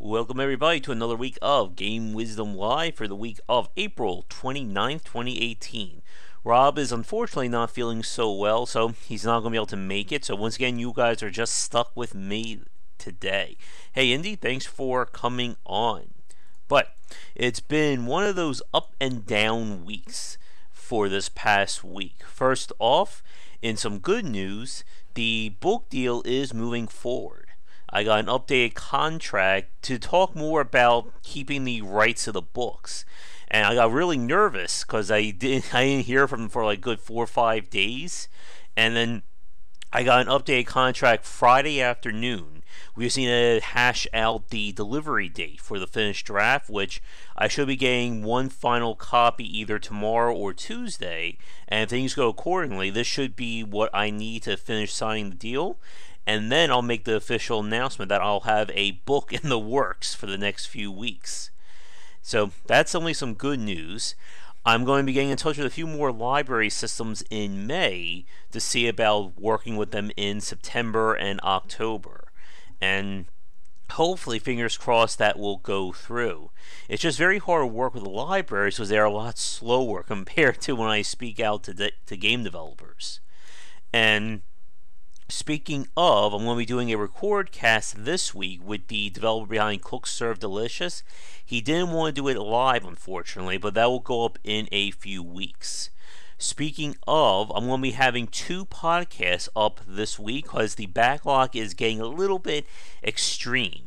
Welcome everybody to another week of Game Wisdom Live for the week of April 29th, 2018. Rob is unfortunately not feeling so well, so he's not going to be able to make it. So once again, you guys are just stuck with me today. Hey Indy, thanks for coming on. But it's been one of those up and down weeks for this past week. First off, in some good news, the book deal is moving forward. I got an updated contract to talk more about keeping the rights to the books. And I got really nervous because I didn't hear from them for like good 4 or 5 days. And then I got an updated contract Friday afternoon. We just need to hash out the delivery date for the finished draft, which I should be getting one final copy either tomorrow or Tuesday. And if things go accordingly, this should be what I need to finish signing the deal. And then I'll make the official announcement that I'll have a book in the works for the next few weeks. So that's only some good news. I'm going to be getting in touch with a few more library systems in May to see about working with them in September and October. And hopefully, fingers crossed, that will go through. It's just very hard to work with the libraries because they're a lot slower compared to when I speak out to game developers. And speaking of, I'm going to be doing a record cast this week with the developer behind Cook Serve Delicious. He didn't want to do it live, unfortunately, but that will go up in a few weeks. Speaking of, I'm going to be having 2 podcasts up this week because the backlog is getting a little bit extreme.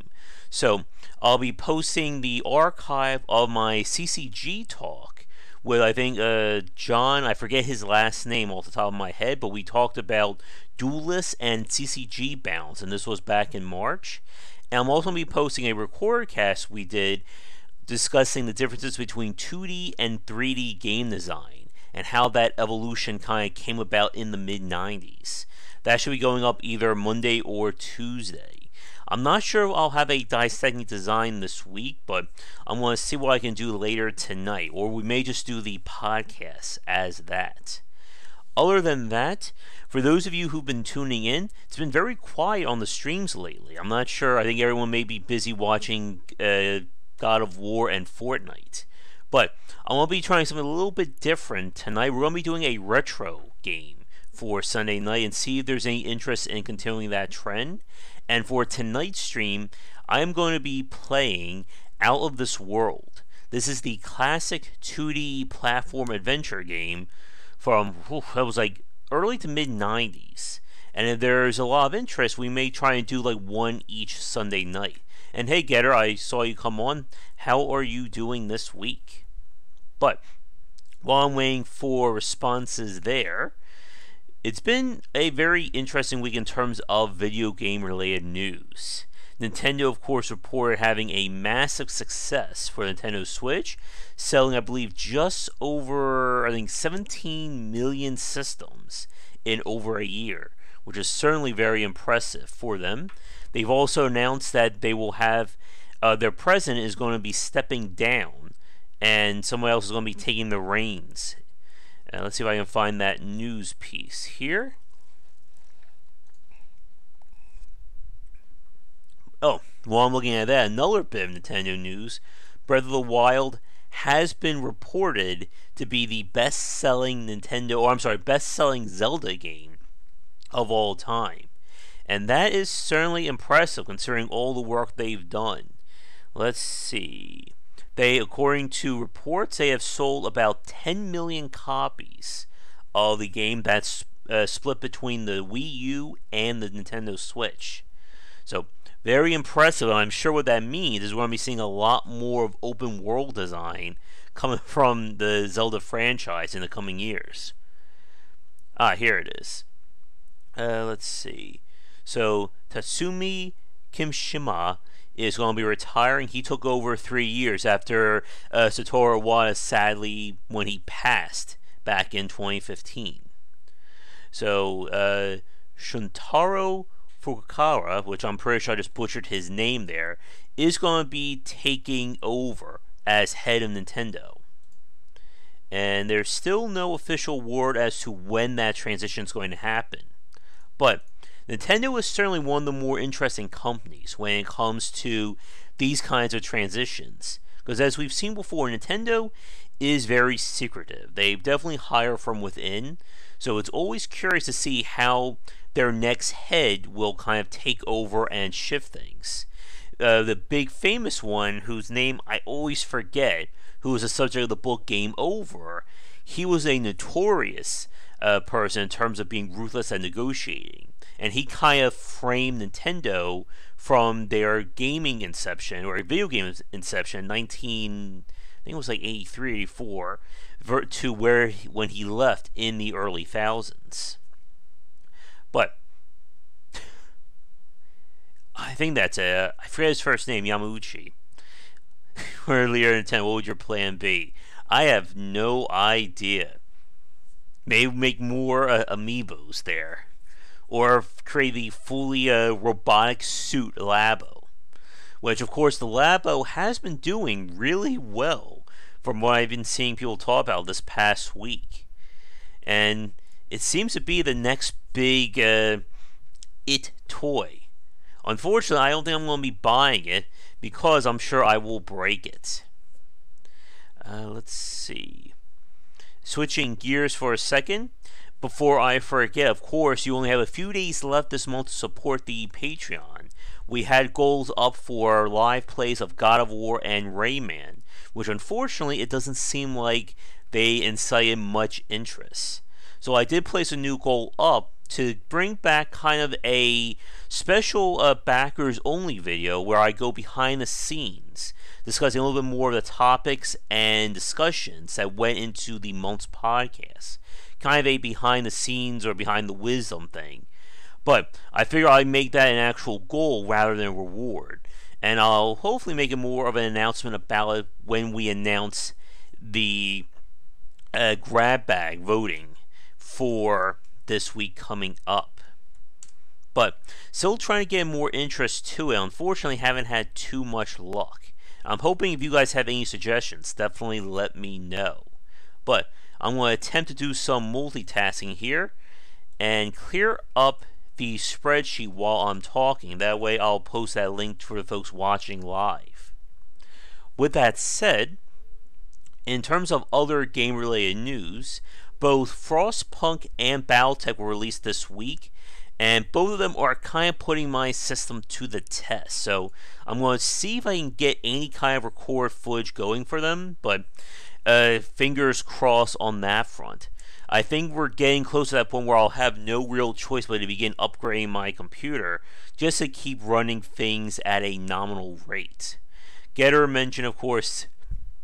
So I'll be posting the archive of my CCG talk with, I think, John, I forget his last name off the top of my head, but we talked about Duelists and CCG bounds, and this was back in March. And I'm also going to be posting a record cast we did discussing the differences between 2D and 3D game design and how that evolution kind of came about in the mid-90s. That should be going up either Monday or Tuesday. I'm not sure if I'll have a Dissecting Design this week, but I'm going to see what I can do later tonight, or we may just do the podcast as that. Other than that, for those of you who've been tuning in, it's been very quiet on the streams lately. I'm not sure. I think everyone may be busy watching God of War and Fortnite. But I'm going to be trying something a little bit different tonight. We're going to be doing a retro game for Sunday night and see if there's any interest in continuing that trend. And for tonight's stream, I'm going to be playing Out of This World. This is the classic 2D platform adventure game from, that was like early to mid-90s. And if there's a lot of interest, we may try and do like one each Sunday night. And hey Getter, I saw you come on. How are you doing this week? But while I'm waiting for responses there, it's been a very interesting week in terms of video game related news. Nintendo, of course, reported having a massive success for Nintendo Switch, selling, I believe, just over, 17 million systems in over a year, which is certainly very impressive for them. They've also announced that they will have, their president is going to be stepping down, and someone else is going to be taking the reins. Let's see if I can find that news piece here. Oh, while I'm looking at that, another bit of Nintendo news. Breath of the Wild has been reported to be the best-selling best-selling Zelda game of all time. And that is certainly impressive considering all the work they've done. Let's see. According to reports, they have sold about 10 million copies of the game that's split between the Wii U and the Nintendo Switch. So, very impressive, and I'm sure what that means is we're going to be seeing a lot more of open world design coming from the Zelda franchise in the coming years. Here it is. Let's see. So, Tatsumi Kimishima is going to be retiring. He took over 3 years after Satoru Iwata, sadly, when he passed back in 2015. So, Shuntaro Fukuhara, which I'm pretty sure I just butchered his name there, is going to be taking over as head of Nintendo. And there's still no official word as to when that transition is going to happen. But Nintendo is certainly one of the more interesting companies when it comes to these kinds of transitions. Because as we've seen before, Nintendo is very secretive. They definitely hire from within, so it's always curious to see how their next head will kind of take over and shift things. The big famous one, whose name I always forget, who was the subject of the book Game Over, he was a notorious person in terms of being ruthless at negotiating. And he kind of framed Nintendo from their gaming inception, or video game inception, I think it was like 83, 84, to where when he left in the early thousands. But I think that's I forget his first name, Yamauchi. Earlier in 10, what would your plan be? I have no idea. Maybe make more amiibos there. Or create the fully robotic suit Labo. Which, of course, the Labo has been doing really well from what I've been seeing people talk about this past week. And it seems to be the next big it toy. Unfortunately, I don't think I'm going to be buying it because I'm sure I will break it. Let's see. Switching gears for a second. Before I forget, of course, you only have a few days left this month to support the Patreon. We had goals up for live plays of God of War and Rayman, which unfortunately it doesn't seem like they incited much interest. So I did place a new goal up to bring back kind of a special backers only video where I go behind the scenes, discussing a little bit more of the topics and discussions that went into the month's podcast. Kind of a behind the scenes or behind the wisdom thing. But I figure I'd make that an actual goal rather than a reward. And I'll hopefully make it more of an announcement about it when we announce the grab bag voting for this week coming up. But still trying to get more interest to it. Unfortunately, haven't had too much luck. I'm hoping if you guys have any suggestions, definitely let me know. But I'm going to attempt to do some multitasking here and clear up the spreadsheet while I'm talking. That way I'll post that link for the folks watching live. With that said, in terms of other game-related news, both Frostpunk and Battletech were released this week, and both of them are kind of putting my system to the test. So I'm going to see if I can get any kind of record footage going for them, but fingers crossed on that front. I think we're getting close to that point where I'll have no real choice but to begin upgrading my computer just to keep running things at a nominal rate. Getter mentioned, of course,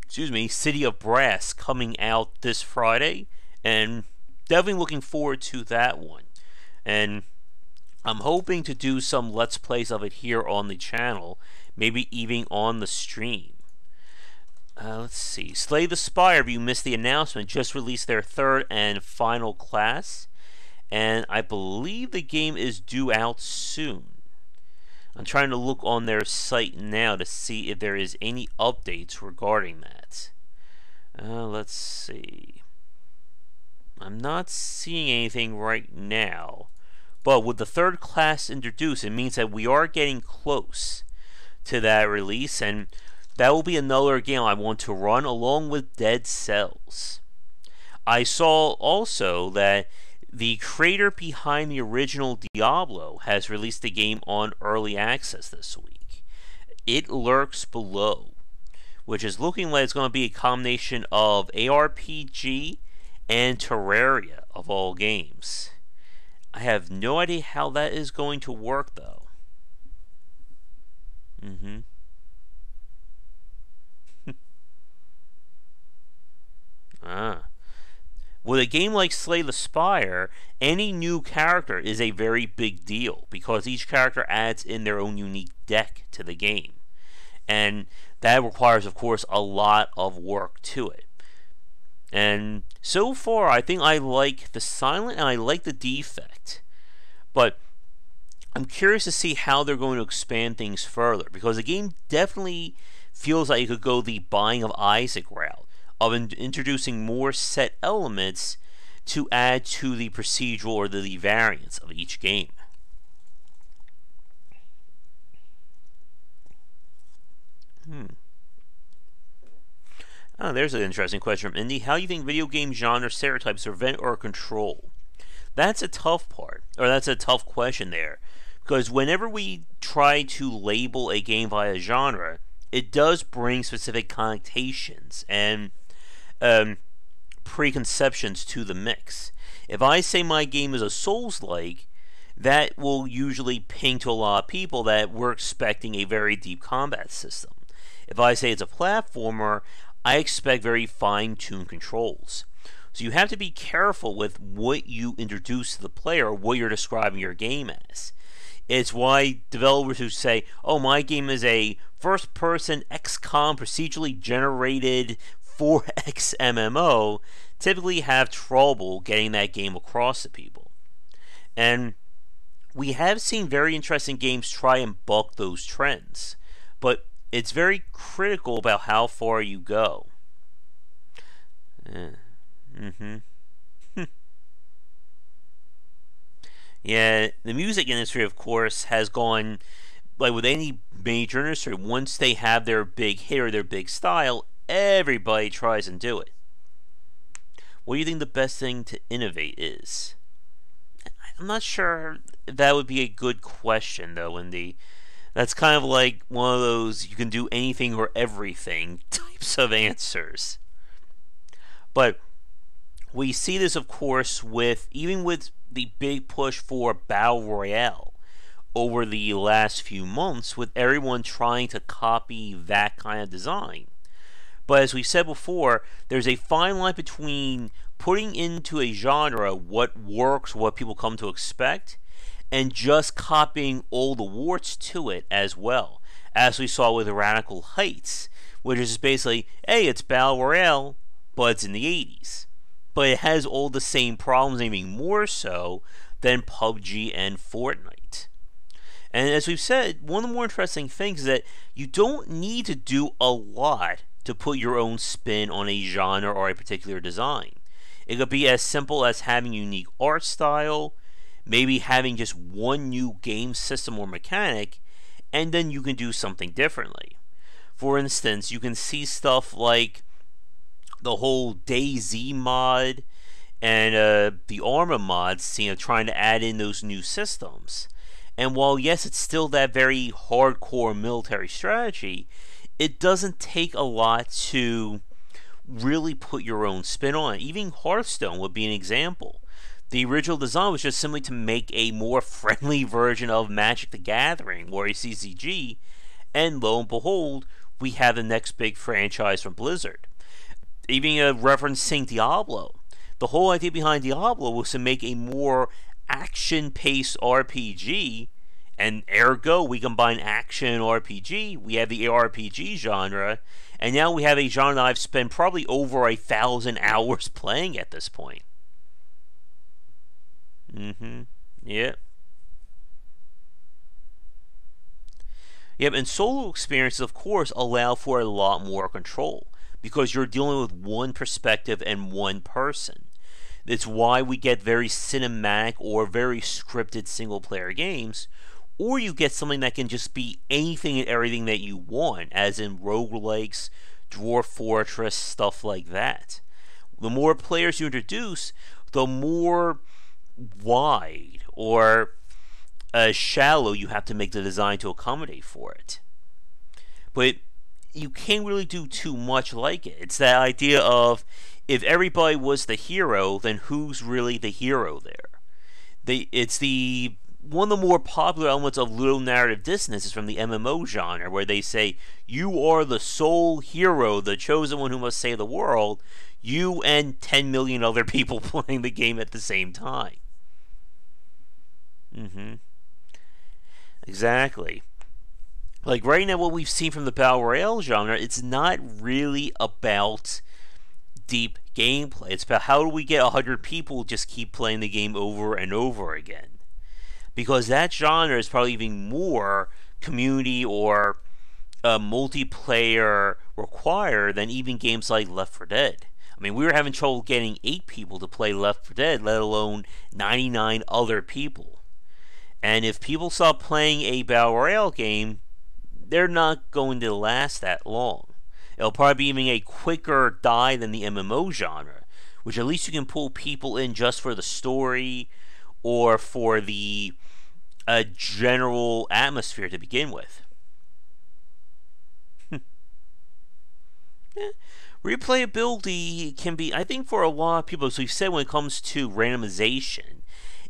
City of Brass coming out this Friday, and definitely looking forward to that one. And I'm hoping to do some Let's Plays of it here on the channel, maybe even on the stream. Let's see. Slay the Spire, if you missed the announcement, just released their third and final class, and I believe the game is due out soon. I'm trying to look on their site now to see if there is any updates regarding that. Let's see. I'm not seeing anything right now, but with the third class introduced, it means that we are getting close to that release, and that will be another game I want to run along with Dead Cells. I saw also that the creator behind the original Diablo has released the game on early access this week. It Lurks Below, which is looking like it's going to be a combination of ARPG and Terraria of all games. I have no idea how that is going to work though. With a game like Slay the Spire, any new character is a very big deal because each character adds in their own unique deck to the game. And that requires, of course, a lot of work to it. And so far, I think I like the Silent and I like the Defect. But I'm curious to see how they're going to expand things further, because the game definitely feels like it could go the Binding of Isaac route of introducing more set elements to add to the procedural or the variance of each game. Oh, there's an interesting question from Indy. How do you think video game genre stereotypes prevent or control? That's a tough part, or that's a tough question there. Because whenever we try to label a game via genre, it does bring specific connotations and preconceptions to the mix. If I say my game is a Souls-like, that will usually ping to a lot of people that we're expecting a very deep combat system. If I say it's a platformer, I expect very fine-tuned controls. So you have to be careful with what you introduce to the player or what you're describing your game as. It's why developers who say, oh, my game is a first-person XCOM procedurally generated 4X MMO, typically have trouble getting that game across to people. And we have seen very interesting games try and buck those trends, but it's very critical about how far you go. Yeah, the music industry, of course, has gone, like with any major industry, once they have their big hit or their big style, everybody tries and do it. What do you think the best thing to innovate is? I'm not sure that would be a good question, though, Wendy. That's kind of like one of those you can do anything or everything types of answers. But we see this, of course, even with the big push for Battle Royale over the last few months, with everyone trying to copy that kind of design. But as we said before, there's a fine line between putting into a genre what works, what people come to expect, and just copying all the warts to it as well. As we saw with Radical Heights, which is basically, hey, it's Battle Royale, but it's in the 80s. But it has all the same problems, even more so, than PUBG and Fortnite. And as we've said, one of the more interesting things is that you don't need to do a lot to put your own spin on a genre or a particular design. It could be as simple as having unique art style, maybe having just one new game system or mechanic, and then you can do something differently. For instance, you can see stuff like the whole DayZ mod and the Arma mods, trying to add in those new systems. And while yes, it's still that very hardcore military strategy, it doesn't take a lot to really put your own spin on it. Even Hearthstone would be an example. The original design was just simply to make a more friendly version of Magic the Gathering, Warrior CCG, and lo and behold, we have the next big franchise from Blizzard. Even referencing Diablo. The whole idea behind Diablo was to make a more action-paced RPG, and ergo, we combine action and RPG. We have the RPG genre, and now we have a genre that I've spent probably over 1,000 hours playing at this point. Yep. Yep, and solo experiences, of course, allow for a lot more control, because you're dealing with one perspective and one person. It's why we get very cinematic or very scripted single-player games, or you get something that can just be anything and everything that you want, as in roguelikes, Dwarf Fortress, stuff like that. The more players you introduce, the more wide or shallow you have to make the design to accommodate for it. But you can't really do too much like it. It's that idea of, if everybody was the hero, then who's really the hero there? It's one of the more popular elements of little narrative dissonance is from the MMO genre, where they say, you are the sole hero, the chosen one who must save the world, you and 10 million other people playing the game at the same time. Exactly. Like right now, what we've seen from the Battle Royale genre, it's not really about deep gameplay. It's about how do we get 100 people just keep playing the game over and over again. Because that genre is probably even more community or multiplayer required than even games like Left 4 Dead. I mean, we were having trouble getting 8 people to play Left 4 Dead, let alone 99 other people. And if people stop playing a Battle Royale game, they're not going to last that long. It'll probably be even a quicker die than the MMO genre, which at least you can pull people in just for the story or for the general atmosphere to begin with. Replayability can be, I think, for a lot of people, as we've said, when it comes to randomization,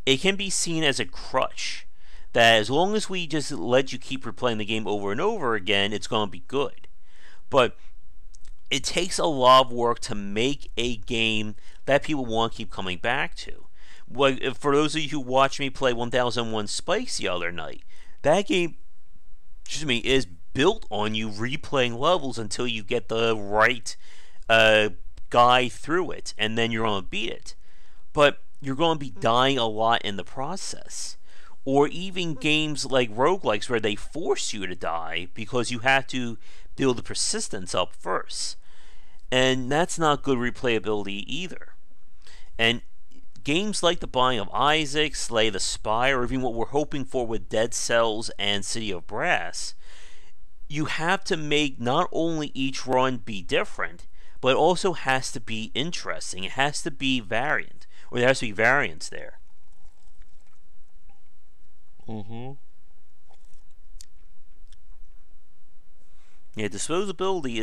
it can be seen as a crutch. That as long as we just let you keep replaying the game over and over again, it's going to be good. But it takes a lot of work to make a game that people want to keep coming back to. Like, for those of you who watched me play 1001 Spikes the other night, that game, is built on you replaying levels until you get the right guy through it, and then you're going to beat it. But you're going to be dying a lot in the process. Or even games like roguelikes where they force you to die because you have to build the persistence up first. And that's not good replayability either. And games like The Binding of Isaac, Slay the Spire, or even what we're hoping for with Dead Cells and City of Brass, you have to make not only each run be different, but it also has to be interesting. It has to be variant, or there has to be variance there. Yeah, disposability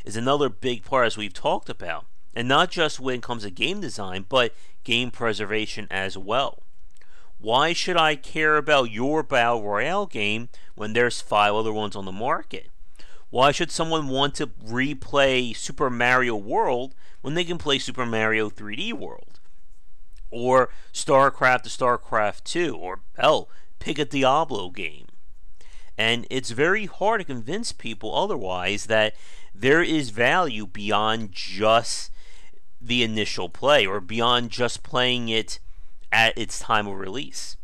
is another big part, as we've talked about, and not just when it comes to game design, but game preservation as well. Why should I care about your Battle Royale game when there's 5 other ones on the market? Why should someone want to replay Super Mario World when they can play Super Mario 3D World? Or StarCraft to StarCraft 2, or hell, pick a Diablo game. And it's very hard to convince people otherwise that there is value beyond just the initial play, or beyond just playing it at its time of release.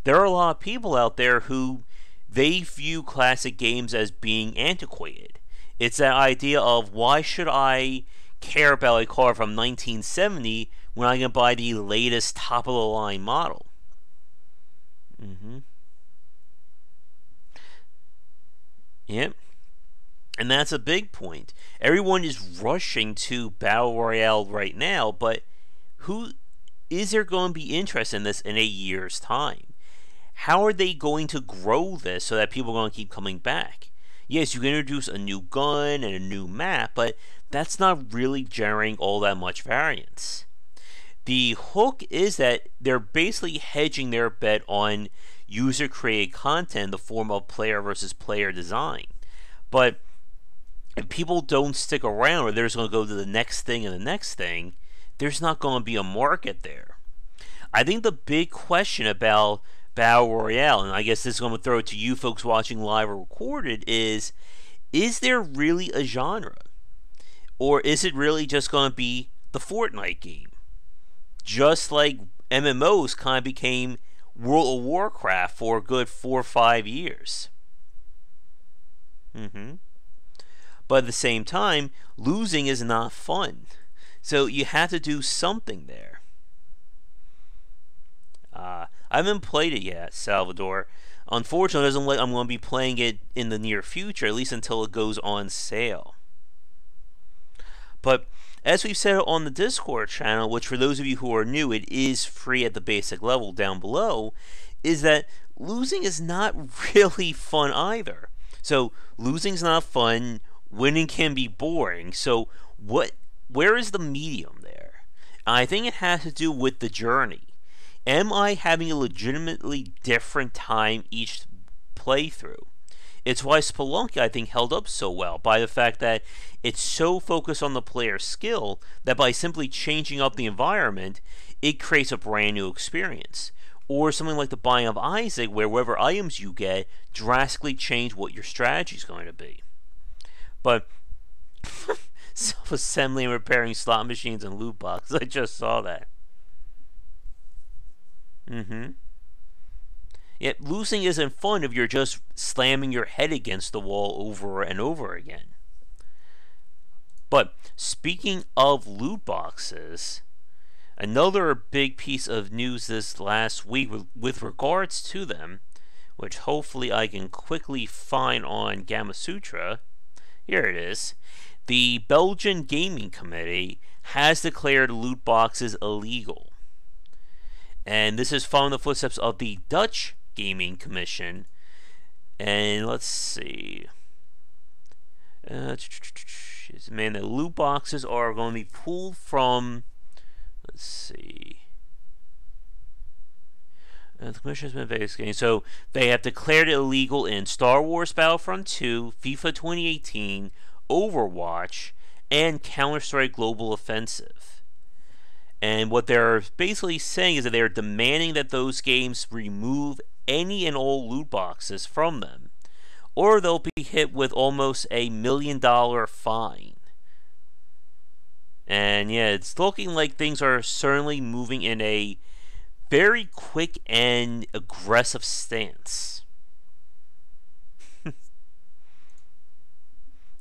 There are a lot of people out there who they view classic games as being antiquated. It's that idea of, why should I care about a car from 1970 when I can buy the latest top-of-the-line model? Yep. And that's a big point. Everyone is rushing to Battle Royale right now, but who is there going to be interested in this in a year's time? How are they going to grow this so that people are going to keep coming back? Yes, you can introduce a new gun and a new map, but that's not really generating all that much variance. The hook is that they're basically hedging their bet on user-created content in the form of player versus player design. But if people don't stick around, or they're just going to go to the next thing and the next thing, there's not going to be a market there. I think the big question about Battle Royale, and I guess this is going to throw it to you folks watching live or recorded, is there really a genre? Or is it really just going to be the Fortnite game? Just like MMOs kind of became World of Warcraft for a good 4 or 5 years. But at the same time, losing is not fun. So you have to do something there. I haven't played it yet, Salvador. Unfortunately, it doesn't look like I'm going to be playing it in the near future, at least until it goes on sale. But as we've said on the Discord channel, which for those of you who are new, it is free at the basic level down below, is that losing is not really fun either. So losing's not fun, winning can be boring. So where is the medium there? I think it has to do with the journey. Am I having a legitimately different time each playthrough? It's why Spelunky, I think, held up so well, by the fact that it's so focused on the player's skill that by simply changing up the environment, it creates a brand new experience. Or something like The Binding of Isaac, where whatever items you get drastically change what your strategy is going to be. But self-assembling and repairing slot machines and loot boxes, I just saw that. Yet losing isn't fun if you're just slamming your head against the wall over and over again. But speaking of loot boxes, another big piece of news this last week with regards to them, which hopefully I can quickly find on Gamasutra. Here it is. The Belgian Gaming Committee has declared loot boxes illegal. And this is following the footsteps of the Dutch Gaming Commission. And let's see. Man, the loot boxes are going to be pulled from. Let's see. The commission has been investigating. So they have declared it illegal in Star Wars Battlefront 2, FIFA 2018, Overwatch, and Counter-Strike Global Offensive. And what they're basically saying is that they're demanding that those games remove any and all loot boxes from them, or they'll be hit with almost $1 million fine. And yeah, it's looking like things are certainly moving in a very quick and aggressive stance.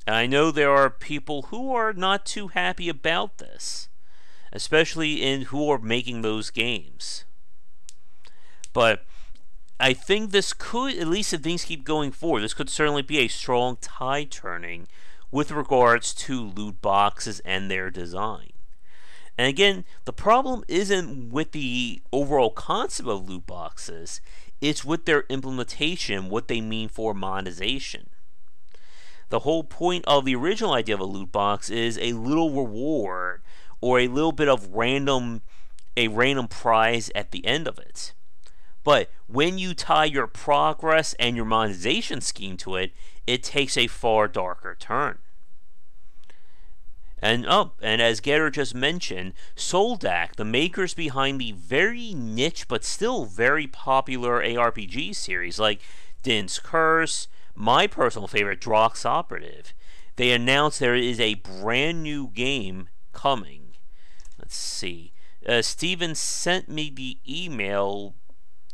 I know there are people who are not too happy about this, especially in who are making those games. But I think this could, at least if things keep going forward, this could certainly be a strong tide turning with regards to loot boxes and their design. And again, the problem isn't with the overall concept of loot boxes, it's with their implementation, what they mean for monetization. The whole point of the original idea of a loot box is a little reward or a little bit of random prize at the end of it. But when you tie your progress and your monetization scheme to it, it takes a far darker turn. And as Getter just mentioned, Soldak, the makers behind the very niche but still very popular ARPG series like Din's Curse, my personal favorite, Drox Operative, they announced there is a brand new game coming. Let's see. Steven sent me the email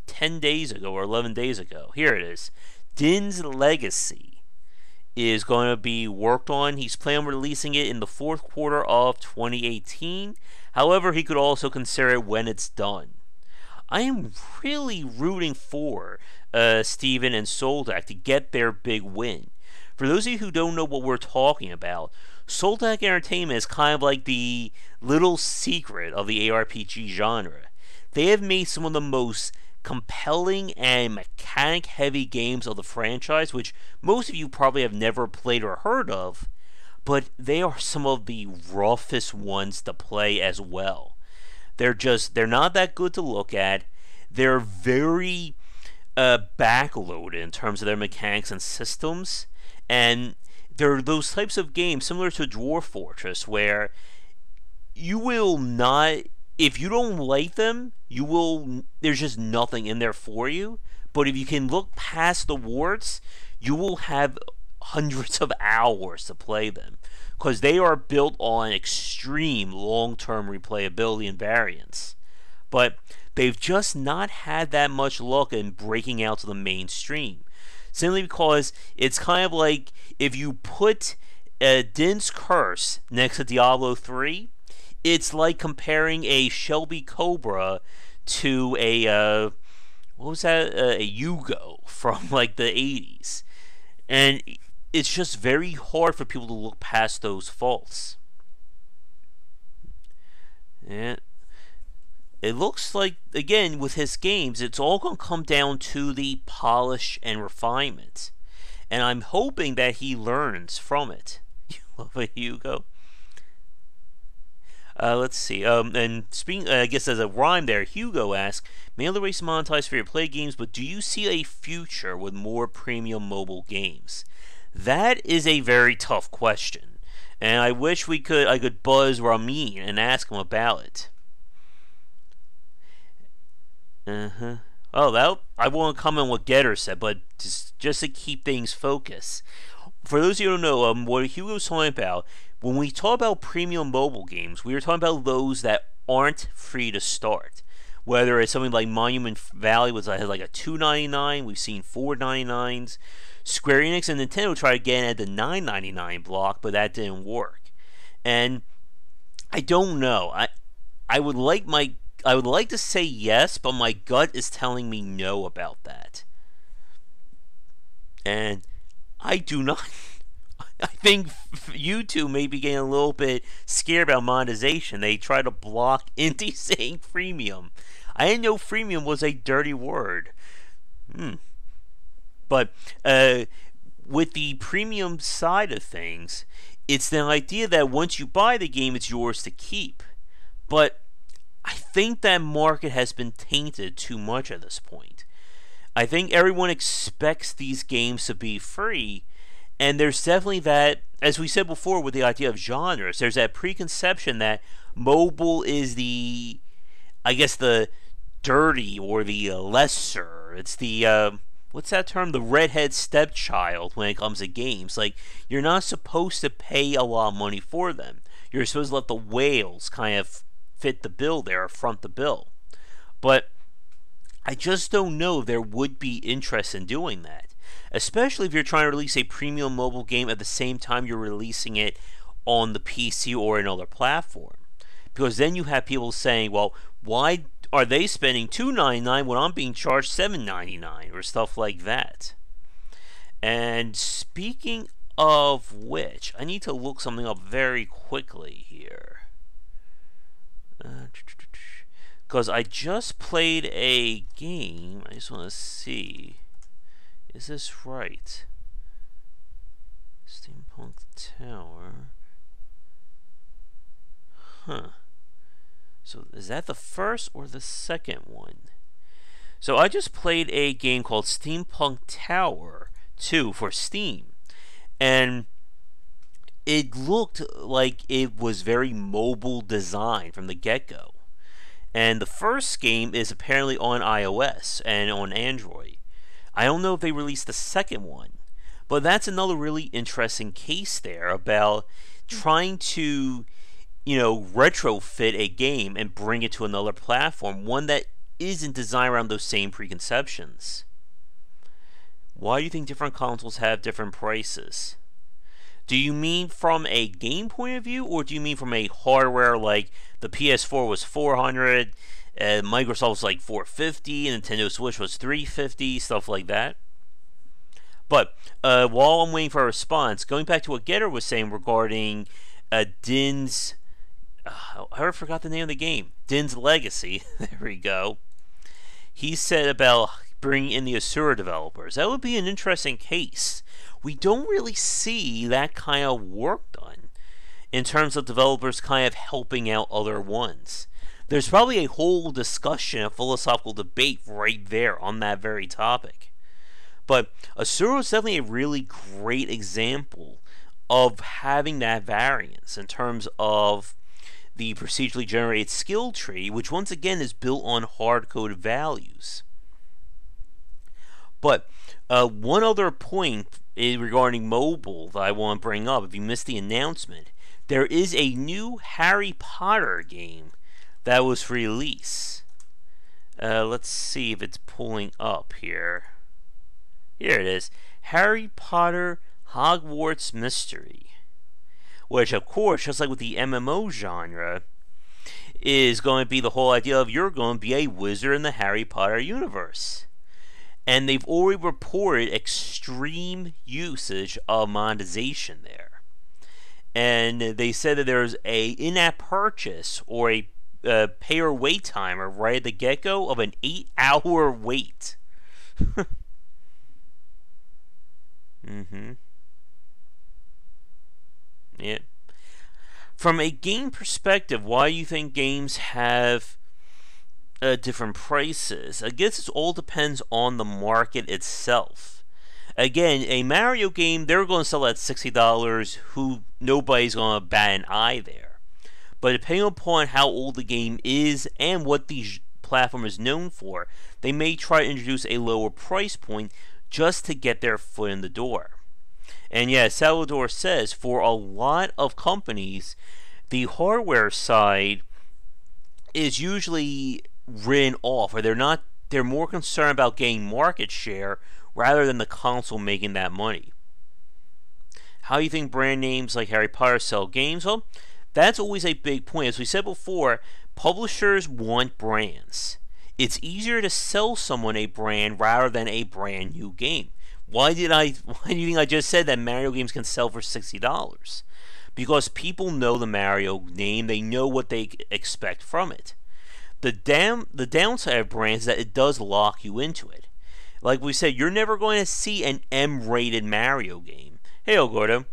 10 days ago or 11 days ago. Here it is. Din's Legacy is going to be worked on. He's planning on releasing it in the fourth quarter of 2018. However, he could also consider it when it's done. I am really rooting for Steven and Soldak to get their big win. For those of you who don't know what we're talking about, Soldak Entertainment is kind of like the little secret of the ARPG genre. They have made some of the most compelling and mechanic heavy games of the franchise, which most of you probably have never played or heard of, but they are some of the roughest ones to play as well. They're not that good to look at. They're very backloaded in terms of their mechanics and systems, and they're those types of games similar to Dwarf Fortress where you will not, if you don't like them, there's just nothing in there for you. But if you can look past the warts, you will have hundreds of hours to play them, because they are built on extreme long-term replayability and variance. But they've just not had that much luck in breaking out to the mainstream, simply because it's kind of like if you put Din's Curse next to Diablo 3, it's like comparing a Shelby Cobra to a a Yugo from like the 80s. And it's just very hard for people to look past those faults. And it looks like, again, with his games, it's all going to come down to the polish and refinement. And I'm hoping that he learns from it. You love a Hugo? Let's see. And speaking, I guess as a rhyme there, Hugo asks, mainly the race monetize for your play games, but do you see a future with more premium mobile games? That is a very tough question, and I wish I could buzz Ramin and ask him about it. Oh, I won't comment on what Getter said, but just to keep things focused. For those of you who don't know, what Hugo's talking about, when we talk about premium mobile games, we are talking about those that aren't free to start. Whether it's something like Monument Valley, which has like a $2.99, we've seen $4.99s. Square Enix and Nintendo tried again at the $9.99 block, but that didn't work. And I don't know. I would like to say yes, but my gut is telling me no about that. And I do not think YouTube may be getting a little bit scared about monetization. They try to block indie saying freemium. I didn't know freemium was a dirty word. But with the premium side of things, it's the idea that once you buy the game, it's yours to keep. But I think that market has been tainted too much at this point. I think everyone expects these games to be free, and there's definitely that, as we said before with the idea of genres, there's that preconception that mobile is the, I guess, the dirty or the lesser. It's the, what's that term? The redhead stepchild when it comes to games. Like, you're not supposed to pay a lot of money for them. You're supposed to let the whales kind of fit the bill there, or front the bill. But I just don't know if there would be interest in doing that. Especially if you're trying to release a premium mobile game at the same time you're releasing it on the PC or another platform. Because then you have people saying, well, why are they spending $2.99 when I'm being charged $7.99 or stuff like that? And speaking of which, I need to look something up very quickly here. Because I just played a game. I just want to see. Is this right? Steampunk Tower. Huh. So is that the first or the second one? So I just played a game called Steampunk Tower 2 for Steam. And it looked like it was very mobile design from the get-go. And the first game is apparently on iOS and on Android. I don't know if they released the second one, but that's another really interesting case there about trying to, retrofit a game and bring it to another platform, one that isn't designed around those same preconceptions. Why do you think different consoles have different prices? Do you mean from a game point of view, or do you mean from a hardware, like the PS4 was $400, Microsoft was like $450, and Nintendo Switch was $350, stuff like that? But while I'm waiting for a response, going back to what Getter was saying regarding Din's, I forgot the name of the game, Din's Legacy, there we go. He said about bringing in the Asura developers. That would be an interesting case. We don't really see that kind of work done in terms of developers kind of helping out other ones. There's probably a whole discussion, a philosophical debate right there on that very topic. But Asura is definitely a really great example of having that variance in terms of the procedurally generated skill tree, which once again is built on hard-coded values. But one other point regarding mobile that I want to bring up, if you missed the announcement, there is a new Harry Potter game that was for release. Let's see if it's pulling up here. Here it is. Harry Potter Hogwarts Mystery. Which, of course, just like with the MMO genre, is going to be the whole idea of you're going to be a wizard in the Harry Potter universe. And they've already reported extreme usage of monetization there. And they said that there's a in-app purchase or a pay or wait timer right at the get-go of an 8-hour wait. Yeah. From a game perspective, why do you think games have different prices? I guess it all depends on the market itself. Again, a Mario game, they're going to sell at $60. Nobody's going to bat an eye there. But depending upon how old the game is and what the platform is known for, they may try to introduce a lower price point just to get their foot in the door. And yeah, Salvador says, for a lot of companies, the hardware side is usually written off, or they're more concerned about getting market share rather than the console making that money. How do you think brand names like Harry Potter sell games? Well, that's always a big point. As we said before, publishers want brands. It's easier to sell someone a brand rather than a brand new game. Why do you think I just said that Mario games can sell for $60? Because people know the Mario name, they know what they expect from it. The downside of brands is that it does lock you into it. Like we said, you're never going to see an M-rated Mario game. Hey, Gordo,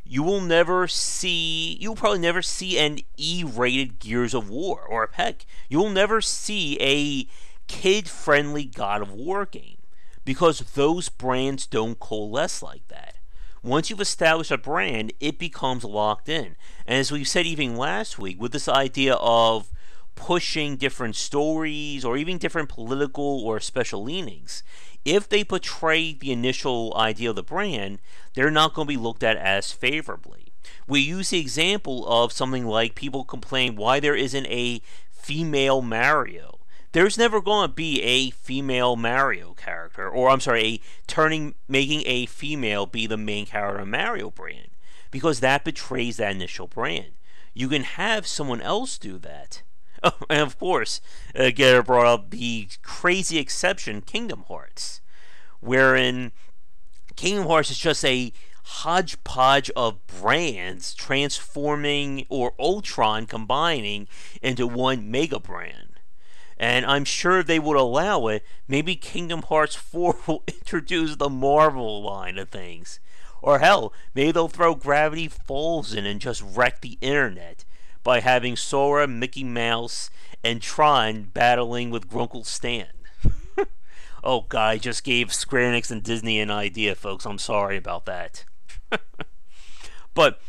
you'll probably never see an E-rated Gears of War, or heck, you'll never see a kid-friendly God of War game, because those brands don't coalesce like that. Once you've established a brand, it becomes locked in. And as we said even last week, with this idea of pushing different stories or even different political or special leanings, if they portray the initial idea of the brand, they're not going to be looked at as favorably. We use the example of something like people complain why there isn't a female Mario. There's never going to be a female Mario character, or I'm sorry, making a female be the main character of Mario brand, because that betrays that initial brand. You can have someone else do that. Oh, and of course, Getter brought up the crazy exception, Kingdom Hearts, wherein Kingdom Hearts is just a hodgepodge of brands transforming, or Ultron combining into one mega brand. And I'm sure if they would allow it, maybe Kingdom Hearts 4 will introduce the Marvel line of things. Or hell, maybe they'll throw Gravity Falls in and just wreck the internet by having Sora, Mickey Mouse, and Tron battling with Grunkle Stan. Oh god, I just gave Square Enix and Disney an idea, folks. I'm sorry about that. But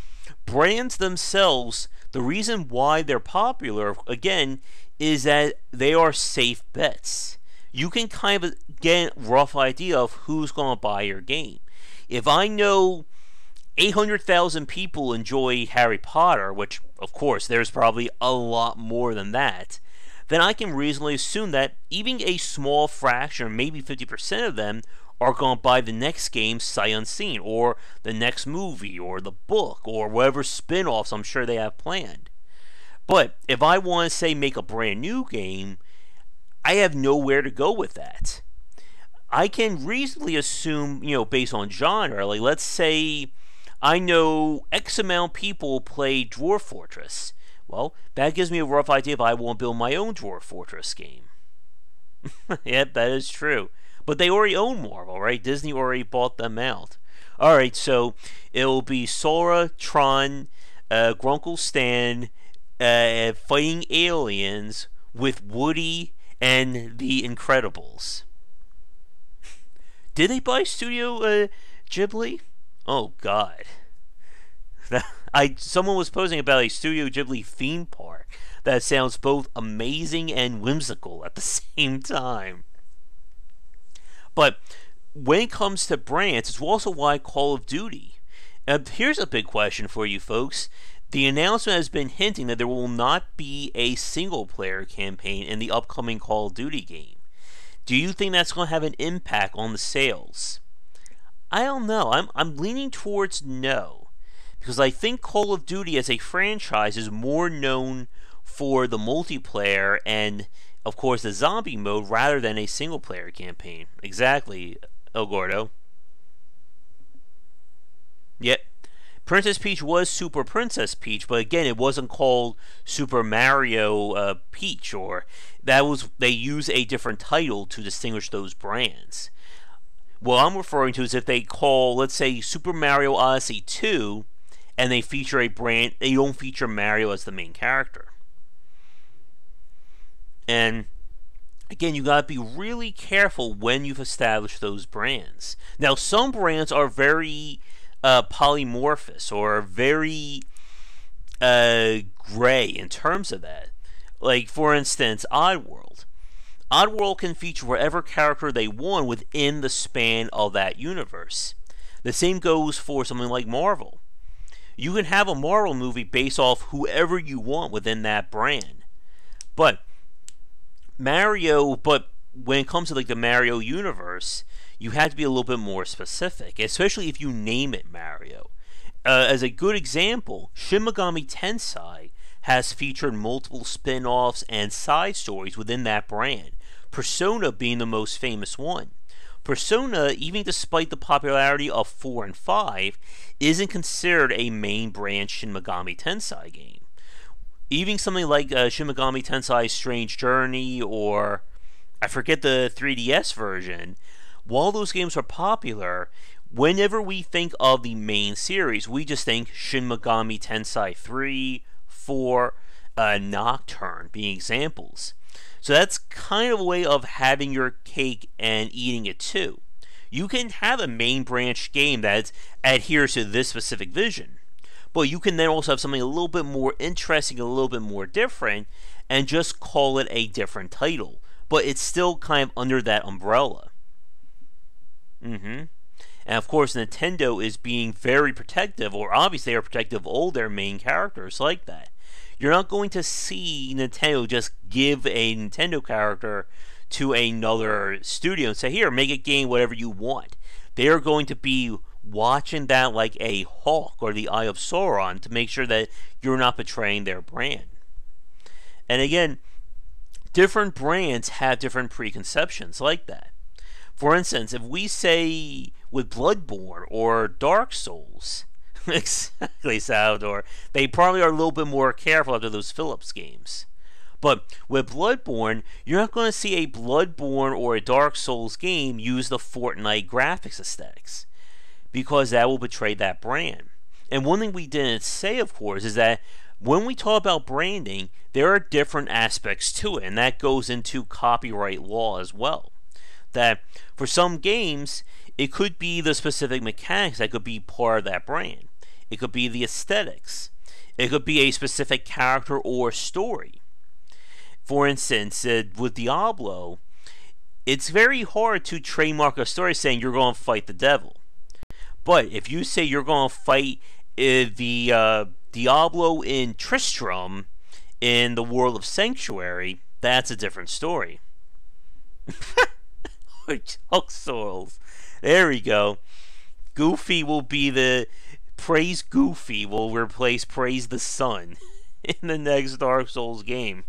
brands themselves, the reason why they're popular, again, is that they are safe bets. You can kind of get a rough idea of who's going to buy your game. If I know 800,000 people enjoy Harry Potter, which, of course, there's probably a lot more than that, then I can reasonably assume that even a small fraction, or maybe 50% of them, are going to buy the next game sight unseen, or the next movie, or the book, or whatever spin-offs I'm sure they have planned. But if I want to, say, make a brand new game, I have nowhere to go with that. I can reasonably assume, based on genre, like let's say I know X amount of people play Dwarf Fortress. Well, that gives me a rough idea if I want to build my own Dwarf Fortress game. Yep, that is true. But they already own Marvel, right? Disney already bought them out. Alright, so it'll be Sora, Tron, Grunkle Stan, fighting aliens with Woody and the Incredibles. Did they buy Studio Ghibli? Oh god. Someone was posting about a Studio Ghibli theme park that sounds both amazing and whimsical at the same time. But when it comes to brands, it's also why Call of Duty. Here's a big question for you folks. The announcement has been hinting that there will not be a single-player campaign in the upcoming Call of Duty game. Do you think that's going to have an impact on the sales? I don't know. I'm leaning towards no. Because I think Call of Duty as a franchise is more known for the multiplayer and, of course, the zombie mode rather than a single-player campaign. Exactly, El Gordo. Yep. Princess Peach was Super Princess Peach, but again, it wasn't called Super Mario Peach, or they use a different title to distinguish those brands. What I'm referring to is if they call, let's say, Super Mario Odyssey 2, and they feature a brand, they don't feature Mario as the main character. And again, you gotta be really careful when you've established those brands. Now, some brands are very polymorphous, or very gray in terms of that. Like, for instance, Oddworld. Oddworld can feature whatever character they want within the span of that universe. The same goes for something like Marvel. You can have a Marvel movie based off whoever you want within that brand. But when it comes to like the Mario universe, you have to be a little bit more specific, especially if you name it Mario. As a good example, Shin Megami Tensei has featured multiple spin-offs and side stories within that brand, Persona being the most famous one. Persona, even despite the popularity of 4 and 5, isn't considered a main brand Shin Megami Tensei game. Even something like Shin Megami Tensei Strange Journey, or I forget the 3DS version, while those games are popular, whenever we think of the main series, we just think Shin Megami Tensei 3, 4, Nocturne being examples. So that's kind of a way of having your cake and eating it too. You can have a main branch game that adheres to this specific vision, but you can then also have something a little bit more interesting, a little bit more different, and just call it a different title. But it's still kind of under that umbrella. And of course, Nintendo is being very protective, or obviously they are protective of all their main characters like that. You're not going to see Nintendo just give a Nintendo character to another studio and say, here, make a game whatever you want. They are going to be watching that like a hawk or the Eye of Sauron to make sure that you're not betraying their brand. And again, different brands have different preconceptions like that. For instance, if we say with Bloodborne or Dark Souls, exactly, Salvador, they probably are a little bit more careful after those Philips games. But with Bloodborne, you're not going to see a Bloodborne or a Dark Souls game use the Fortnite graphics aesthetics, because that will betray that brand. And one thing we didn't say, of course, is that when we talk about branding, there are different aspects to it, and that goes into copyright law as well. That for some games, it could be the specific mechanics that could be part of that brand. It could be the aesthetics. It could be a specific character or story. For instance, with Diablo, it's very hard to trademark a story saying you're going to fight the devil. But if you say you're going to fight the Diablo in Tristram in the world of Sanctuary, that's a different story. Dark Souls. There we go. Goofy will be the... Praise Goofy will replace Praise the Sun in the next Dark Souls game.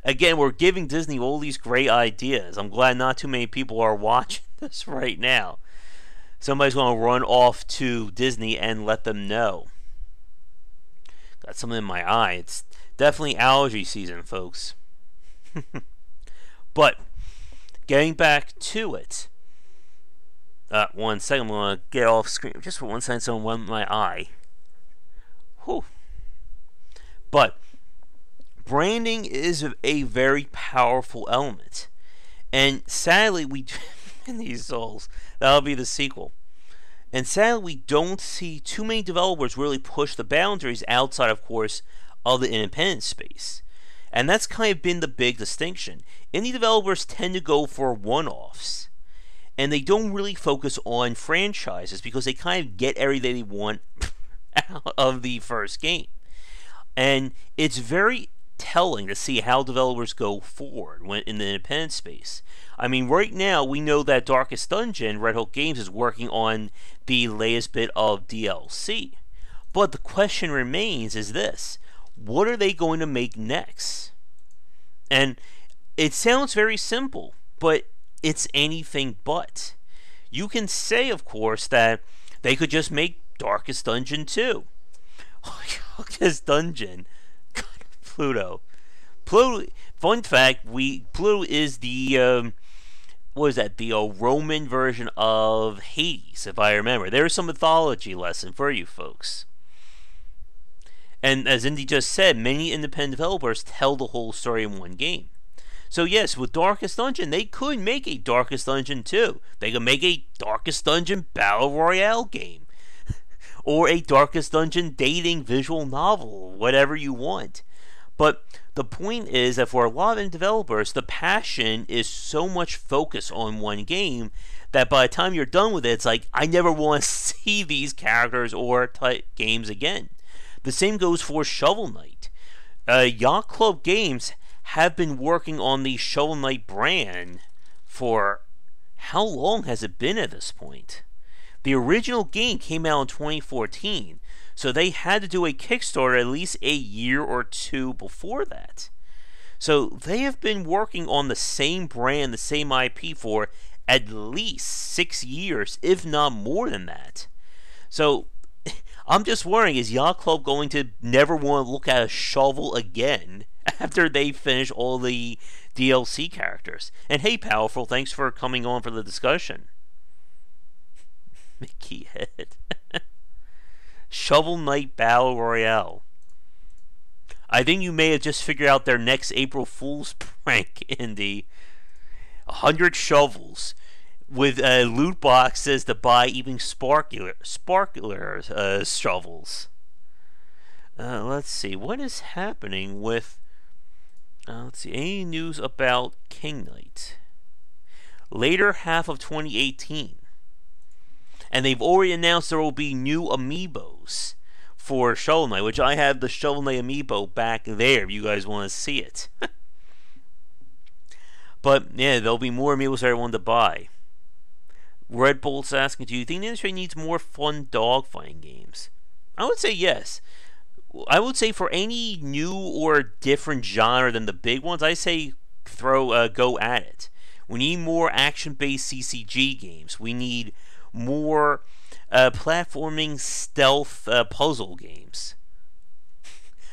Again, we're giving Disney all these great ideas. I'm glad not too many people are watching this right now. Somebody's going to run off to Disney and let them know. Got something in my eye. It's definitely allergy season, folks. But, getting back to it. 1 second, I'm going to get off screen just for 1 second so I don't run my eye. Whew. But, branding is a very powerful element. And sadly, we in these souls, that'll be the sequel. And sadly, we don't see too many developers really push the boundaries outside, of course, of the independent space. And that's kind of been the big distinction. Indie developers tend to go for one-offs. And they don't really focus on franchises because they kind of get everything they want out of the first game. And it's very telling to see how developers go forward when in the independent space. I mean, right now we know that Darkest Dungeon, Red Hook Games, is working on the latest bit of DLC. But the question remains is this: what are they going to make next? And it sounds very simple, but it's anything but. You can say, of course, that they could just make Darkest Dungeon 2. Darkest Dungeon. God, Pluto. Fun fact, Pluto is the, what is that, the Roman version of Hades, if I remember. There's some mythology lesson for you folks. And as Indy just said, many independent developers tell the whole story in one game. So yes, with Darkest Dungeon, they could make a Darkest Dungeon 2. They could make a Darkest Dungeon Battle Royale game. Or a Darkest Dungeon dating visual novel, whatever you want. But the point is that for a lot of developers, the passion is so much focused on one game that by the time you're done with it, it's like, I never want to see these characters or type games again. The same goes for Shovel Knight. Yacht Club Games have been working on the Shovel Knight brand for how long has it been at this point? The original game came out in 2014, so they had to do a Kickstarter at least a year or two before that. So they have been working on the same brand, the same IP for at least 6 years, if not more than that. So I'm just worrying, is Yacht Club going to never want to look at a shovel again after they finish all the DLC characters? And hey, Powerful, thanks for coming on for the discussion. Mickey Head. Shovel Knight Battle Royale. I think you may have just figured out their next April Fool's prank in the 100 shovels with loot boxes to buy even sparkler shovels. Let's see. What is happening with... let's see. Any news about King Knight? Later half of 2018. And they've already announced there will be new amiibos for Shovel Knight, which I have the Shovel Knight amiibo back there if you guys want to see it. But yeah, there'll be more amiibos for everyone to buy. Red Bolt's asking, do you think the industry needs more fun dogfighting games? I would say yes. I would say for any new or different genre than the big ones, I say go at it. We need more action-based CCG games. We need more platforming stealth puzzle games.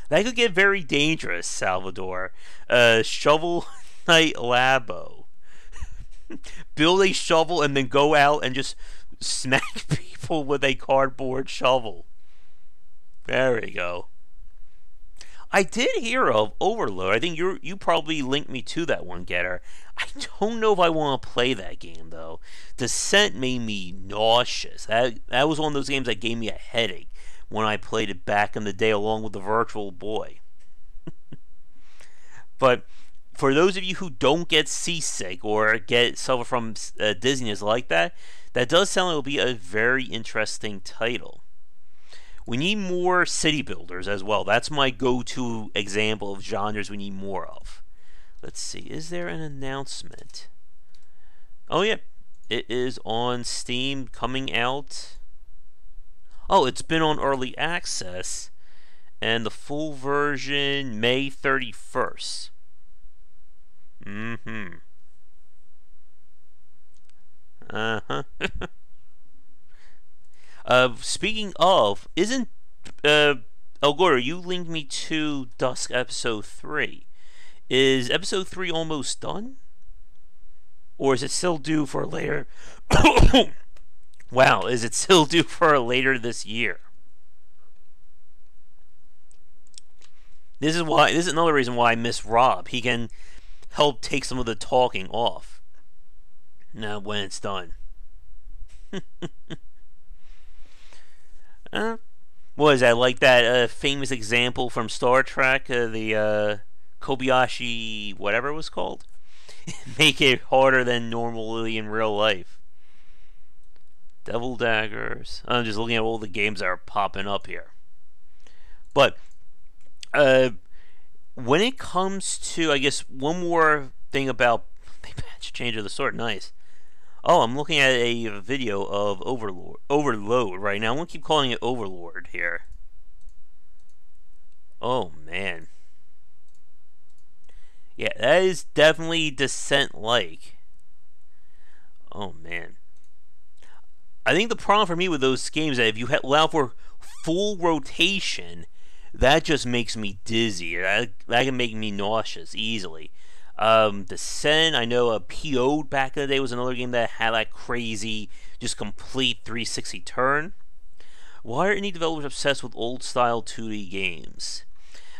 That could get very dangerous, Salvador. Shovel Knight Labo. Build a shovel and then go out and just smack people with a cardboard shovel. There we go. I did hear of Overload. I think you probably linked me to that one, Getter. I don't know if I want to play that game, though. Descent made me nauseous. That was one of those games that gave me a headache when I played it back in the day along with the Virtual Boy. But for those of you who don't get seasick or suffer from dizziness like that, that does sound like it'll be a very interesting title. We need more city builders as well. That's my go-to example of genres we need more of. Let's see, is there an announcement? Oh yeah, it is on Steam, coming out. Oh, it's been on early access, and the full version May 31st. Speaking of, isn't Elgora, you linked me to Dusk Episode 3. Is Episode 3 almost done? Or is it still due for later? Wow, is it still due for later this year? This is another reason why I miss Rob. He can help take some of the talking off. Now when it's done. What is that, like that famous example from Star Trek, the Kobayashi whatever it was called? Make it harder than normally in real life. Devil Daggers. I'm just looking at all the games that are popping up here. But when it comes to, I guess, one more thing about patch change of the sword. Nice. Oh, I'm looking at a video of Overload right now. I'm going to keep calling it Overlord here. Oh, man. Yeah, that is definitely Descent-like. Oh, man. I think the problem for me with those games is that if you allow for full rotation, that just makes me dizzy. That can make me nauseous easily. Descent, I know PO'd back in the day was another game that had that crazy, just complete 360 turn. Why are any developers obsessed with old-style 2D games?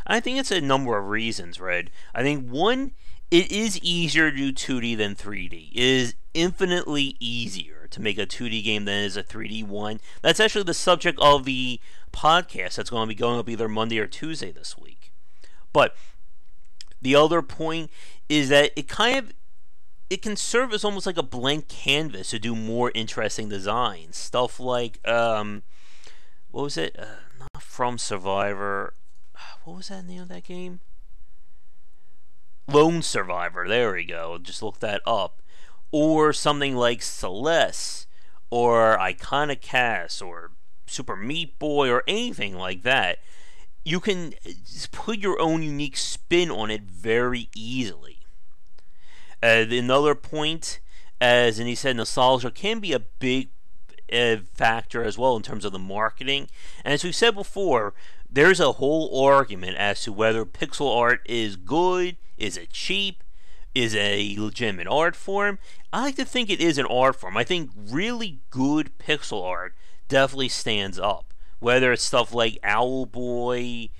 I think it's a number of reasons, Red. I think, one, it is easier to do 2D than 3D. It is infinitely easier to make a 2D game than it is a 3D one. That's actually the subject of the podcast that's going to be going up either Monday or Tuesday this week. But the other point is that it can serve as almost like a blank canvas to do more interesting designs. Stuff like, what was it? Not From Survivor. What was that name of that game? Lone Survivor. There we go. Just look that up. Or something like Celeste, or Iconicast, or Super Meat Boy, or anything like that. You can put your own unique spin on it very easily. Another point, as and he said, nostalgia can be a big factor as well in terms of the marketing. And as we've said before, there's a whole argument as to whether pixel art is good, is it cheap, is a legitimate art form. I like to think it is an art form. I think really good pixel art definitely stands up. Whether it's stuff like Owlboy,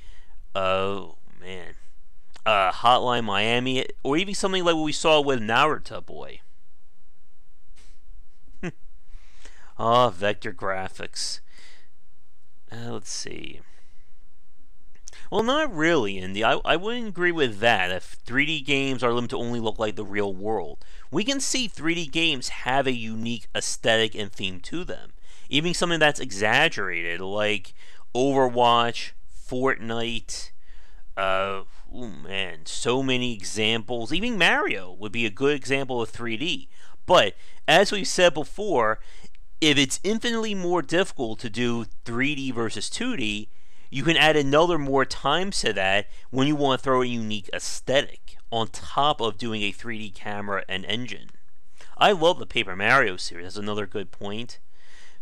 Hotline Miami, or even something like what we saw with Naruto Boy. Vector graphics. Let's see. Well, not really, Indy. I wouldn't agree with that. If 3D games are limited to only look like the real world, we can see 3D games have a unique aesthetic and theme to them. Even something that's exaggerated, like Overwatch, Fortnite. So many examples. Even Mario would be a good example of 3D. But as we've said before, if it's infinitely more difficult to do 3D versus 2D, you can add another more times to that when you want to throw a unique aesthetic on top of doing a 3D camera and engine. I love the Paper Mario series. That's another good point.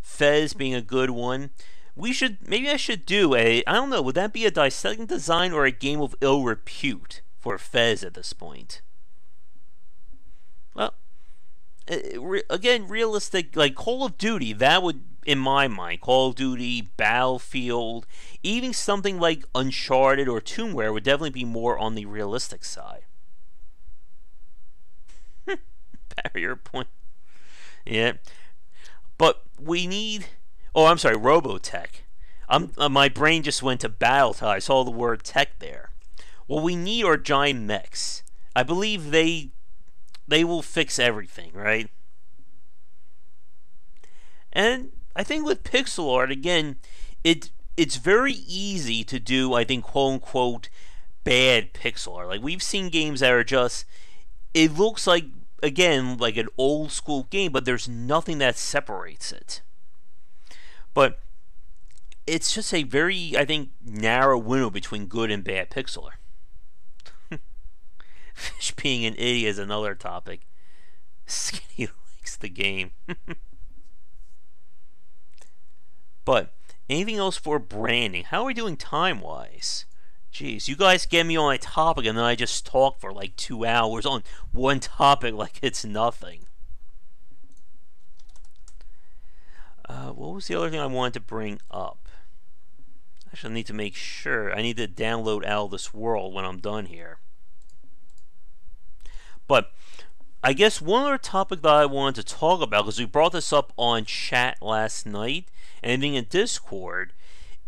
Fez being a good one. Maybe I should do I don't know, would that be a Dissecting Design or a game of ill repute for Fez at this point? Well, again, realistic, like Call of Duty, that would, in my mind, Call of Duty, Battlefield, even something like Uncharted or Tomb Raider would definitely be more on the realistic side. Barrier point. Yeah. But we need... Oh, I'm sorry, Robotech. My brain just went to Battletech. I saw the word tech there. What we need are giant mechs. I believe they will fix everything, right? And I think with pixel art, again, it's very easy to do, I think, quote-unquote, bad pixel art. Like, we've seen games that are just... It looks like, again, like an old-school game, but there's nothing that separates it. But it's just a very, I think, narrow window between good and bad pixel art. Fish being an idiot is another topic. Skinny likes the game. But anything else for branding? How are we doing time-wise? Jeez, you guys get me on a topic and then I just talk for like 2 hours on one topic like it's nothing. What was the other thing I wanted to bring up? Actually, I need to make sure. I need to download Out of This World when I'm done here. But I guess one other topic that I wanted to talk about, because we brought this up on chat last night and being in Discord,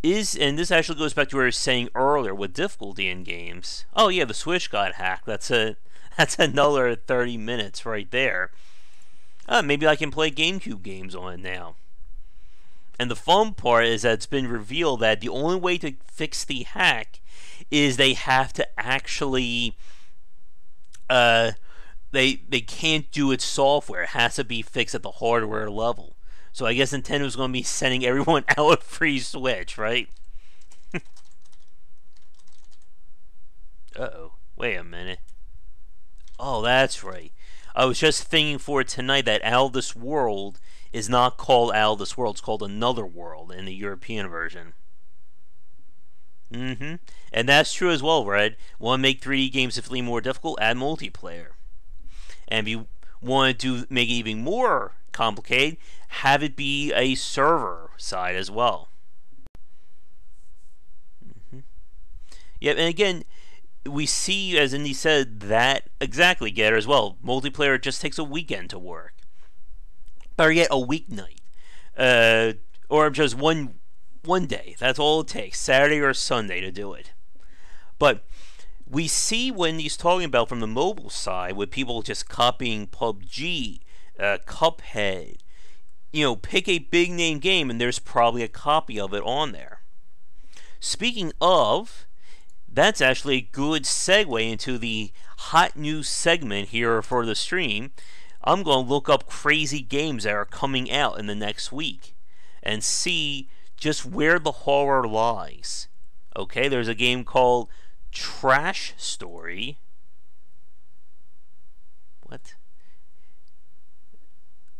is, and this actually goes back to what I was saying earlier with difficulty in games. Oh yeah, the Switch got hacked. That's another 30 minutes right there. Maybe I can play GameCube games on it now. And the fun part is that it's been revealed that the only way to fix the hack is they have to actually they can't do its software. It has to be fixed at the hardware level. So I guess Nintendo's going to be sending everyone out a free Switch, right? Uh-oh. Wait a minute. Oh, that's right. I was just thinking for tonight that Out of This World is not called Out of This World. It's called Another World in the European version. And that's true as well, Red. Want to make 3D games infinitely more difficult? Add multiplayer. And if you want to make it even more complicated, have it be a server side as well. Yeah, and again, we see, as Indy said, that exactly, Getter, as well. Multiplayer just takes a weekend to work. Or yet a weeknight. Or just one day. That's all it takes. Saturday or Sunday to do it. But we see when he's talking about from the mobile side, with people just copying PUBG, Cuphead, pick a big name game and there's probably a copy of it on there. Speaking of, that's actually a good segue into the hot news segment here for the stream. I'm going to look up crazy games that are coming out in the next week and see just where the horror lies. Okay, there's a game called Trash Story. What?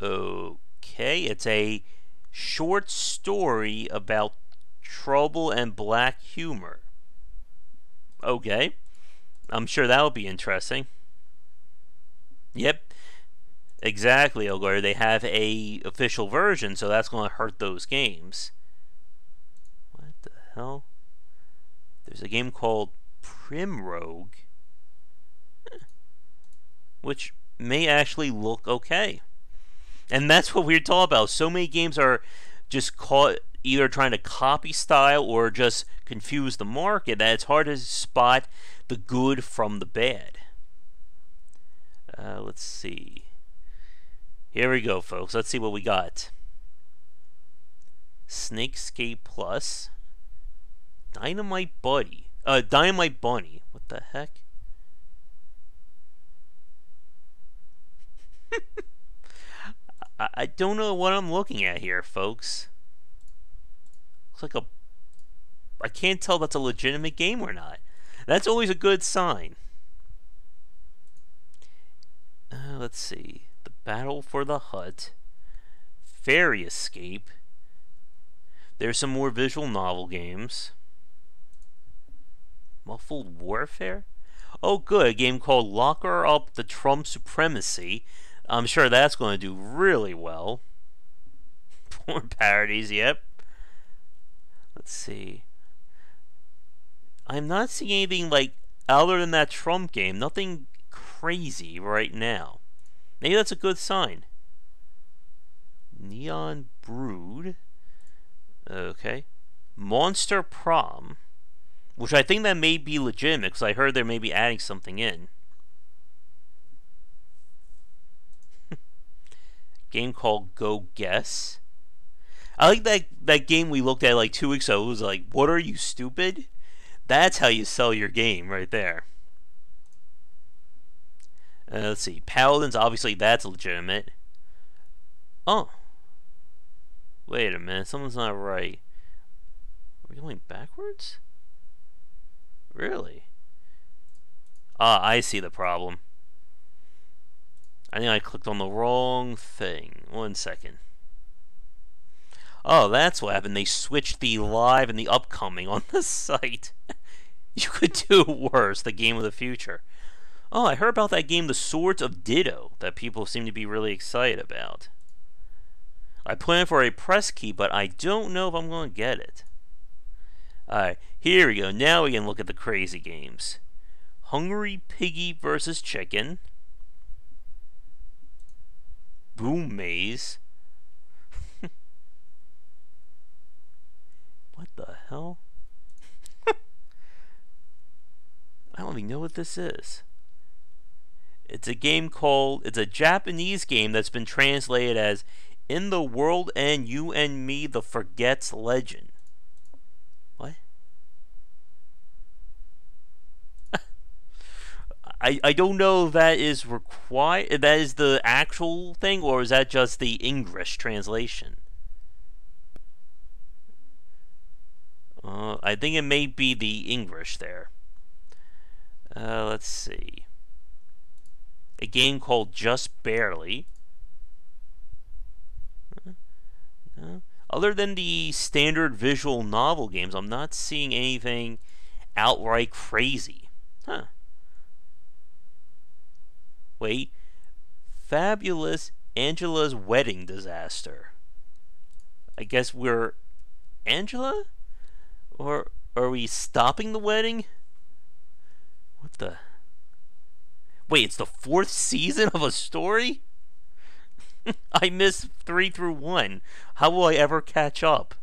Okay, it's a short story about trouble and black humor. Okay, I'm sure that'll be interesting. Yep, exactly, Elgar. They have a official version, so that's going to hurt those games. What the hell? There's a game called Primrogue, which may actually look okay. And that's what we're talking about. So many games are just caught either trying to copy style or just confuse the market that it's hard to spot the good from the bad. Let's see. Here we go, folks. Let's see what we got. Snakescape Plus. Dynamite Bunny. What the heck? I don't know what I'm looking at here, folks. Looks like a... I can't tell if that's a legitimate game or not. That's always a good sign. Let's see. The Battle for the Hut. Fairy Escape. There's some more visual novel games. Muffled Warfare? Oh, good. A game called Locker Up the Trump Supremacy. I'm sure that's going to do really well. Porn parodies, yep. Let's see. I'm not seeing anything like other than that Trump game. Nothing crazy right now. Maybe that's a good sign. Neon Brood. Okay. Monster Prom. Which I think that may be legitimate because I heard they may be adding something in. Game called Go Guess. I like that game we looked at like 2 weeks ago. It was like, what are you, stupid? That's how you sell your game right there. Let's see. Paladins, obviously that's legitimate. Oh. Wait a minute. Something's not right. Are we going backwards? Really? Ah, I see the problem. I think I clicked on the wrong thing. 1 second. Oh, that's what happened. They switched the live and the upcoming on the site. You could do worse. The game of the future. Oh, I heard about that game, The Swords of Ditto, that people seem to be really excited about. I plan for a press key, but I don't know if I'm going to get it. Alright, here we go. Now we can look at the crazy games. Hungry Piggy vs. Chicken. Boom Maze. What the hell? I don't even know what this is. It's a game called... It's a Japanese game that's been translated as In the World and You and Me, The Forgets Legend. What? I don't know if that is required. That is the actual thing, or is that just the English translation? I think it may be the English there. Let's see. A game called Just Barely. Other than the standard visual novel games, I'm not seeing anything outright crazy. Huh. Wait. Fabulous Angela's Wedding Disaster. I guess we're... Angela? Or are we stopping the wedding? What the... Wait, it's the 4th season of a story? I missed 3 through 1. How will I ever catch up?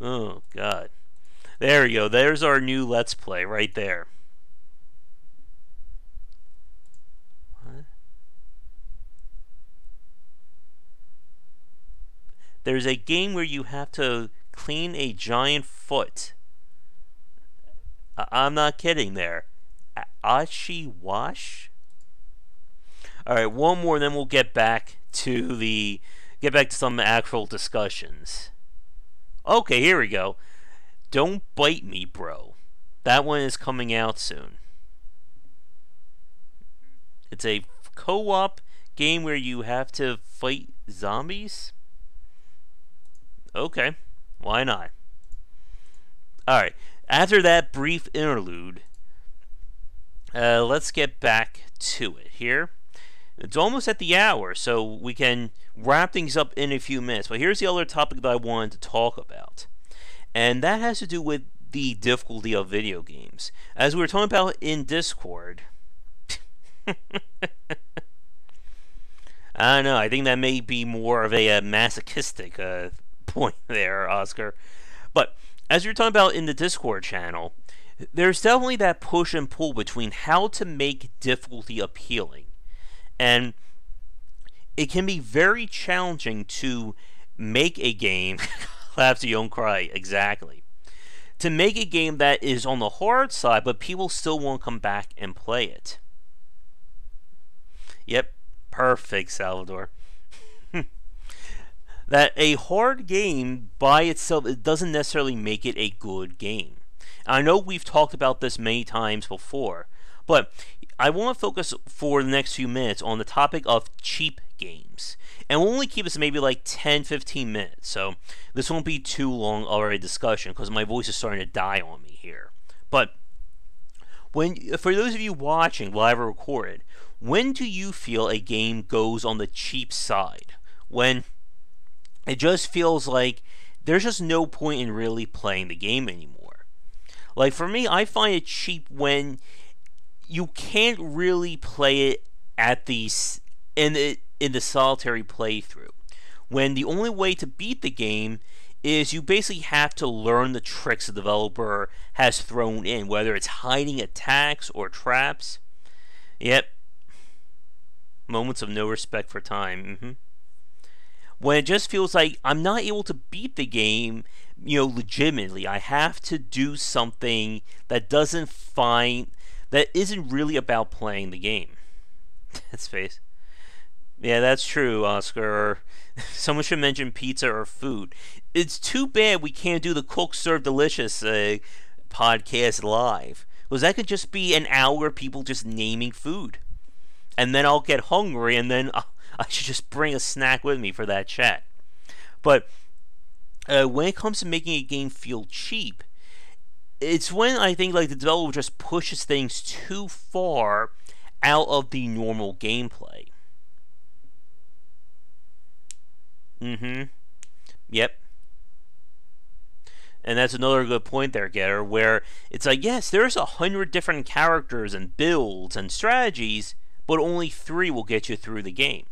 Oh, God. There we go. There's our new Let's Play right there. What? There's a game where you have to clean a giant foot. I'm not kidding there. Ashi Wash? Alright, one more, and then we'll get back to some actual discussions. Okay, here we go. Don't Bite Me, Bro. That one is coming out soon. It's a co-op game where you have to fight zombies? Okay, why not? Alright, after that brief interlude, let's get back to it here. It's almost at the hour, so we can wrap things up in a few minutes. But here's the other topic that I wanted to talk about. And that has to do with the difficulty of video games. As we were talking about in Discord, I don't know, I think that may be more of a masochistic point there, Oscar. But as we were talking about in the Discord channel, there's definitely that push and pull between how to make difficulty appealing. And it can be very challenging to make a game, laughs you don't cry, exactly. To make a game that is on the hard side, but people still won't come back and play it. Yep, perfect, Salvador. That a hard game by itself, it doesn't necessarily make it a good game. I know we've talked about this many times before, but I want to focus for the next few minutes on the topic of cheap games. And we'll only keep this maybe like 10-15 minutes, so this won't be too long of a discussion because my voice is starting to die on me here. But for those of you watching live or recorded, when do you feel a game goes on the cheap side? When it just feels like there's just no point in really playing the game anymore. Like for me, I find it cheap when you can't really play it at in the solitary playthrough. When the only way to beat the game is you basically have to learn the tricks the developer has thrown in, whether it's hiding attacks or traps. Yep. Moments of no respect for time. When it just feels like I'm not able to beat the game, legitimately. I have to do something that isn't really about playing the game. That's face. Yeah, that's true, Oscar. Someone should mention pizza or food. It's too bad we can't do the Cook Serve Delicious podcast live. Because that could just be an hour of people just naming food. And then I'll get hungry, and then I should just bring a snack with me for that chat. But when it comes to making a game feel cheap, it's when I think like the developer just pushes things too far out of the normal gameplay. Yep. And that's another good point there, Getter, where it's like, yes, there's 100 different characters and builds and strategies, but only 3 will get you through the game.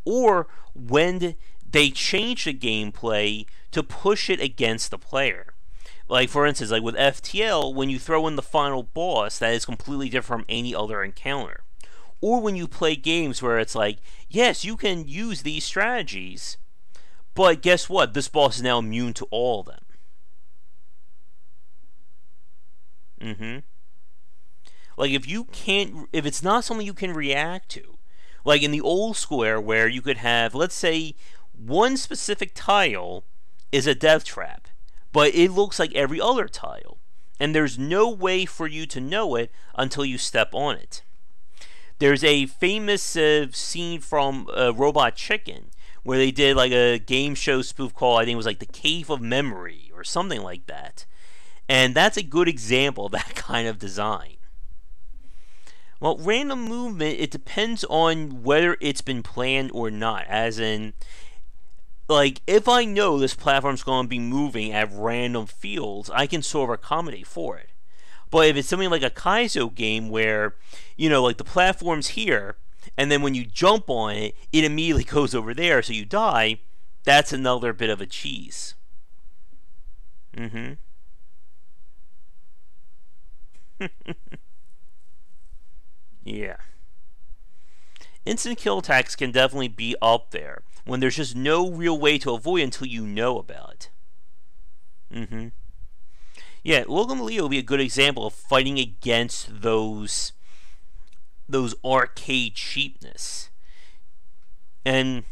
Or when they change the gameplay to push it against the player. Like, for instance, like with FTL, when you throw in the final boss, that is completely different from any other encounter. Or when you play games where it's like, yes, you can use these strategies, but guess what? This boss is now immune to all of them. Like, if it's not something you can react to, like in the old Square where you could have, let's say, one specific tile is a death trap, but it looks like every other tile, and there's no way for you to know it until you step on it. There's a famous scene from Robot Chicken where they did like a game show spoof called, I think it was like The Cave of Memory or something like that. And that's a good example of that kind of design. Well, random movement, it depends on whether it's been planned or not. As in, like, if I know this platform's going to be moving at random fields, I can sort of accommodate for it. But if it's something like a Kaizo game where, like the platform's here, and then when you jump on it, it immediately goes over there, so you die, that's another bit of a cheese. Yeah. Instant kill attacks can definitely be up there when there's just no real way to avoid until you know about it. Yeah, Logan Leo will be a good example of fighting against those arcade cheapness. And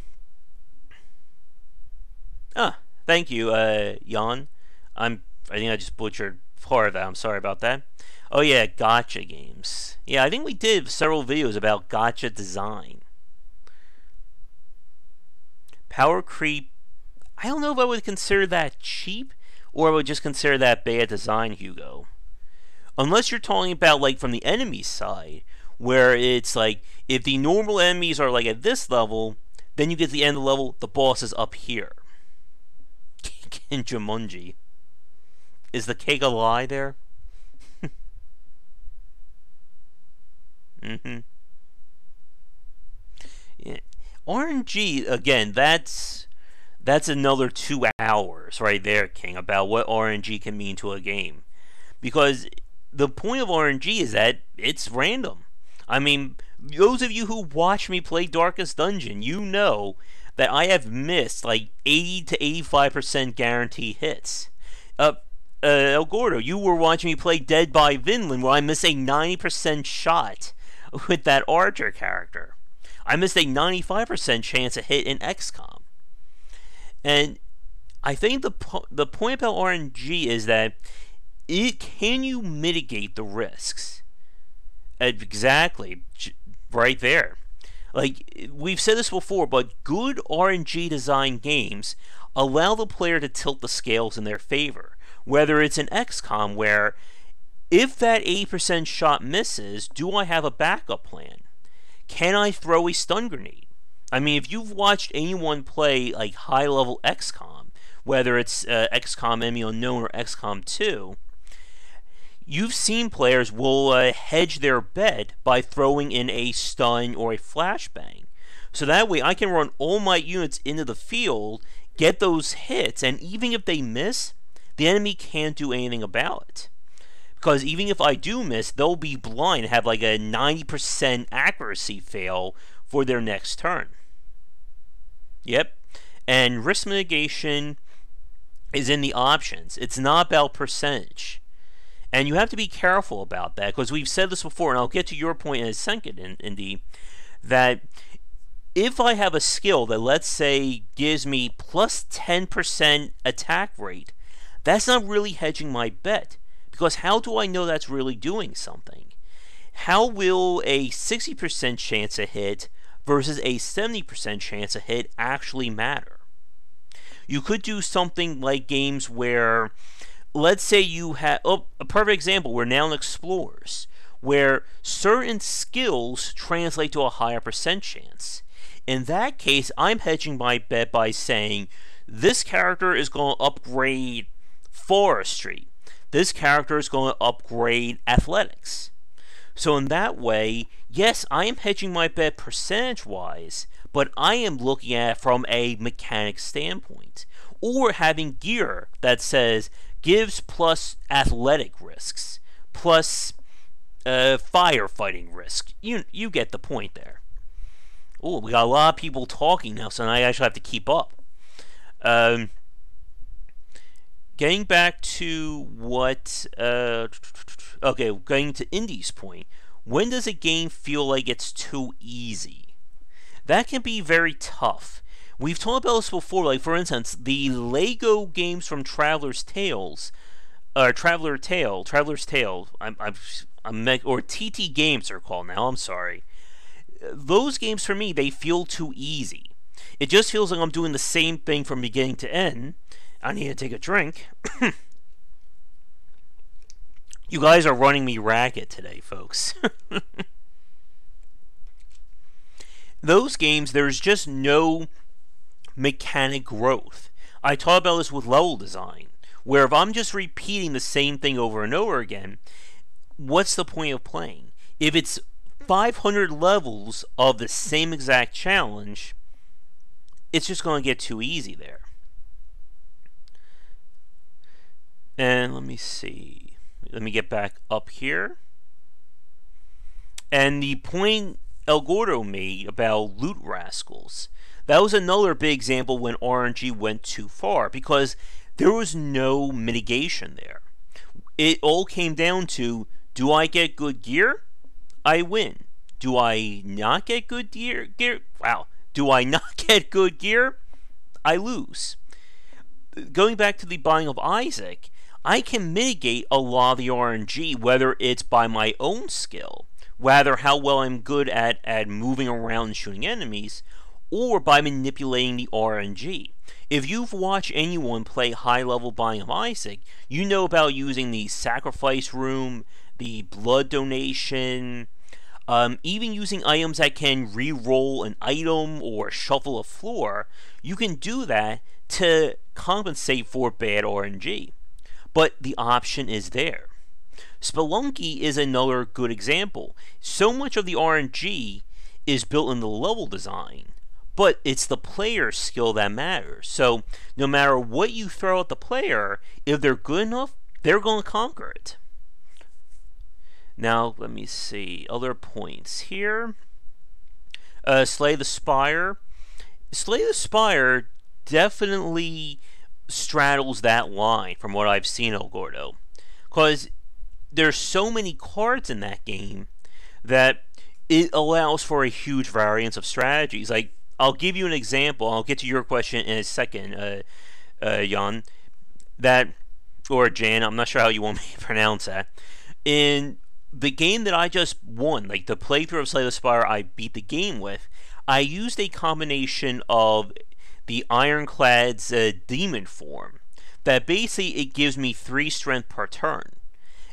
thank you, Jan. I'm I think I just butchered part of that. I'm sorry about that. Oh yeah, gotcha games. Yeah, I think we did several videos about gotcha design. Power creep. I don't know if I would consider that cheap or I would just consider that bad design, Hugo. Unless you're talking about like from the enemy side, where it's like if the normal enemies are like at this level, then you get to the end of the level, the boss is up here. Kinjamunji. Is the cake a lie there? Mm-hmm. Yeah. RNG, again, that's another 2 hours right there, King, about what RNG can mean to a game. Because the point of RNG is that it's random. I mean, those of you who watch me play Darkest Dungeon, you know that I have missed like 80 to 85% guarantee hits. El Gordo, you were watching me play Dead by Vinland, where I missed a 90% shot with that Archer character. I missed a 95% chance to hit in XCOM. And I think the point about RNG is that can you mitigate the risks? Exactly, right there. Like, we've said this before, but good RNG design games allow the player to tilt the scales in their favor. Whether it's an XCOM where, if that 80% shot misses, do I have a backup plan? Can I throw a stun grenade? I mean, if you've watched anyone play like high-level XCOM, whether it's XCOM Enemy Unknown or XCOM 2, you've seen players will hedge their bet by throwing in a stun or a flashbang. So that way I can run all my units into the field, get those hits, and even if they miss, the enemy can't do anything about it. Because even if I do miss, they'll be blind, have like a 90% accuracy fail for their next turn. Yep. And risk mitigation is in the options. It's not about percentage. And you have to be careful about that, because we've said this before, and I'll get to your point in a second, Indy, that if I have a skill that, let's say, gives me plus 10% attack rate, that's not really hedging my bet. Because how do I know that's really doing something? How will a 60% chance to hit versus a 70% chance to hit actually matter? You could do something like games where, let's say you have, a perfect example, we're now in Explorers, where certain skills translate to a higher percent chance. In that case, I'm hedging my bet by saying, this character is going to upgrade Forestry. This character is going to upgrade Athletics. So in that way, yes, I am hedging my bet percentage-wise, but I am looking at it from a mechanic standpoint. Or having gear that says, gives plus athletic risks, plus firefighting risk. You get the point there. Oh, we got a lot of people talking now, so I actually have to keep up. Getting back to what... okay, going to Indy's point. When does a game feel like it's too easy? That can be very tough. We've talked about this before, like for instance, the Lego games from Traveler's Tale, or TT games are called now, I'm sorry. Those games for me, they feel too easy. It just feels like I'm doing the same thing from beginning to end. I need to take a drink. You guys are running me ragged today, folks. Those games, there's just no mechanic growth. I talk about this with level design, where if I'm just repeating the same thing over and over again, what's the point of playing? If it's 500 levels of the same exact challenge, it's just going to get too easy there. And let me see. Let me get back up here. And the point El Gordo made about loot rascals, that was another big example when RNG went too far, because there was no mitigation there. It all came down to, do I get good gear? I win. Do I not get good gear? Wow. Do I not get good gear? I lose. Going back to the Binding of Isaac, I can mitigate a lot of the RNG, whether it's by my own skill, rather how well I'm good at moving around and shooting enemies, or by manipulating the RNG. If you've watched anyone play high-level Binding of Isaac, you know about using the sacrifice room, the blood donation, even using items that can re-roll an item or shuffle a floor. You can do that to compensate for bad RNG. But the option is there. Spelunky is another good example. So much of the RNG is built in the level design, but it's the player's skill that matters. So no matter what you throw at the player, if they're good enough, they're going to conquer it. Now, let me see. Other points here. Slay the Spire. Slay the Spire definitely straddles that line from what I've seen, El Gordo. Because there's so many cards in that game that it allows for a huge variance of strategies. Like, I'll give you an example. I'll get to your question in a second, Jan. Or Jan, I'm not sure how you want me to pronounce that. In the game that I just won, like the playthrough of Slay the Spire I beat the game with, I used a combination of the Ironclad's demon form that basically it gives me 3 strength per turn.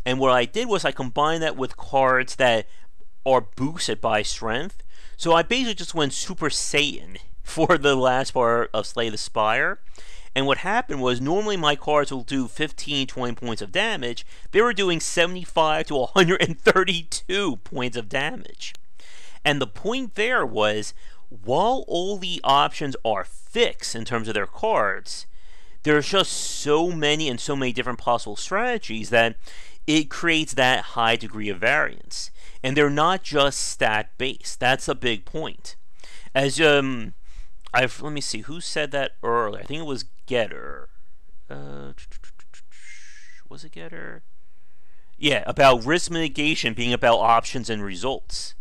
And what I did was I combined that with cards that are boosted by strength. So I basically just went Super Saiyan for the last part of Slay the Spire. And what happened was, normally my cards will do 15, 20 points of damage. They were doing 75 to 132 points of damage. And the point there was, while all the options are fixed in terms of their cards, there's just so many and so many different possible strategies that it creates that high degree of variance. And they're not just stat-based. That's a big point. As, let me see, who said that earlier? I think it was Getter. Was it Getter? Yeah, about risk mitigation being about options and results.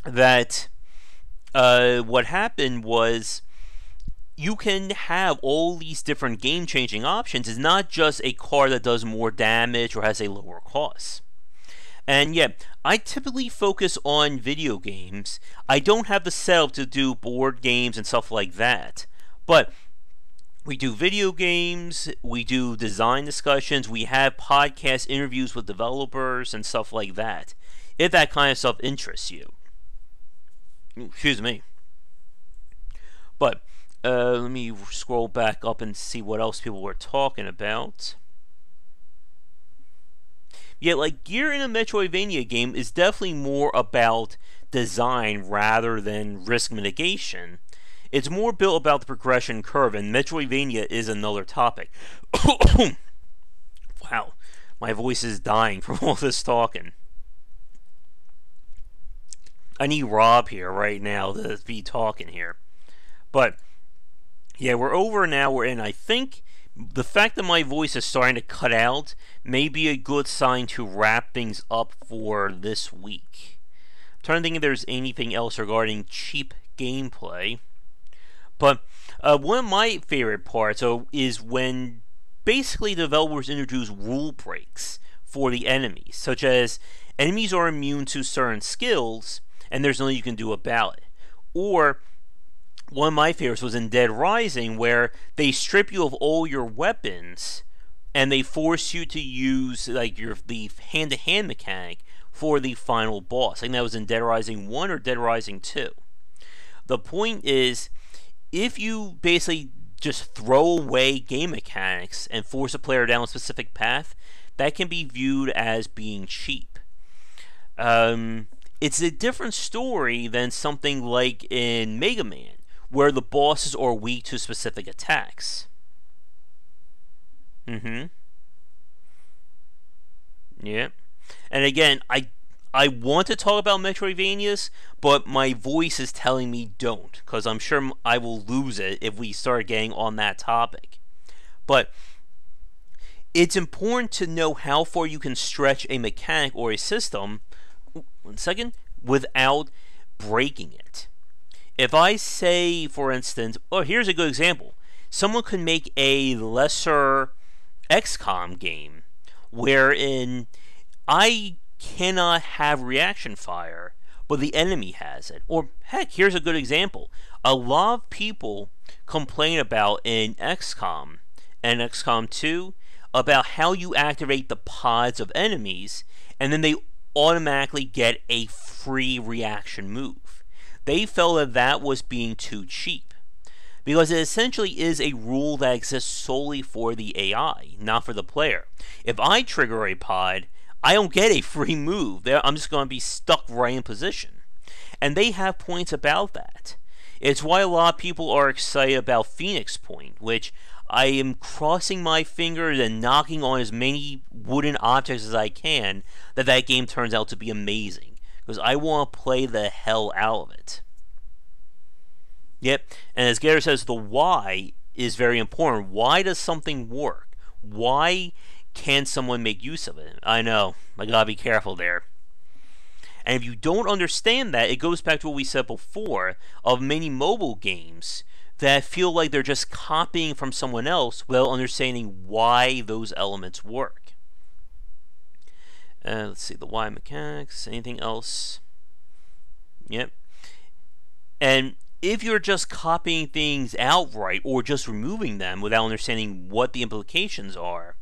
That what happened was, you can have all these different game-changing options. It's not just a card that does more damage or has a lower cost. And yeah, I typically focus on video games. I don't have the setup to do board games and stuff like that. But we do video games, we do design discussions, we have podcast interviews with developers and stuff like that. If that kind of stuff interests you. Excuse me. But let me scroll back up and see what else people were talking about. Yeah, like, gear in a Metroidvania game is definitely more about design rather than risk mitigation. It's more built about the progression curve, and Metroidvania is another topic. Wow, my voice is dying from all this talking. I need Rob here right now to be talking here. But yeah, we're over now. We're in, I think, the fact that my voice is starting to cut out may be a good sign to wrap things up for this week. I'm trying to think if there's anything else regarding cheap gameplay. But one of my favorite parts is when basically developers introduce rule breaks for the enemies, such as enemies are immune to certain skills and there's nothing you can do about it. Or one of my favorites was in Dead Rising, where they strip you of all your weapons and they force you to use like the hand-to-hand mechanic for the final boss. I think that was in Dead Rising 1 or Dead Rising 2. The point is, if you basically just throw away game mechanics and force a player down a specific path, that can be viewed as being cheap. It's a different story than something like in Mega Man, where the bosses are weak to specific attacks. Yeah. And again, I want to talk about Metroidvanias, but my voice is telling me don't, because I'm sure I will lose it if we start getting on that topic. But it's important to know how far you can stretch a mechanic or a system, one second, without breaking it. If I say, for instance, here's a good example. Someone could make a lesser XCOM game, wherein I cannot have reaction fire, but the enemy has it. Or, heck, here's a good example. A lot of people complain about in XCOM and XCOM 2 about how you activate the pods of enemies, and then they automatically get a free reaction move. They felt that that was being too cheap, because it essentially is a rule that exists solely for the AI, not for the player. If I trigger a pod, I don't get a free move. I'm just going to be stuck right in position. And they have points about that. It's why a lot of people are excited about Phoenix Point, which I am crossing my fingers and knocking on as many wooden objects as I can that game turns out to be amazing, because I want to play the hell out of it. Yep, and as Garrett says, the why is very important. Why does something work? Why can someone make use of it? I know, I gotta be careful there. And if you don't understand that, it goes back to what we said before of many mobile games that feel like they're just copying from someone else without understanding why those elements work. Let's see, the why mechanics, anything else? Yep. And if you're just copying things outright or just removing them without understanding what the implications are,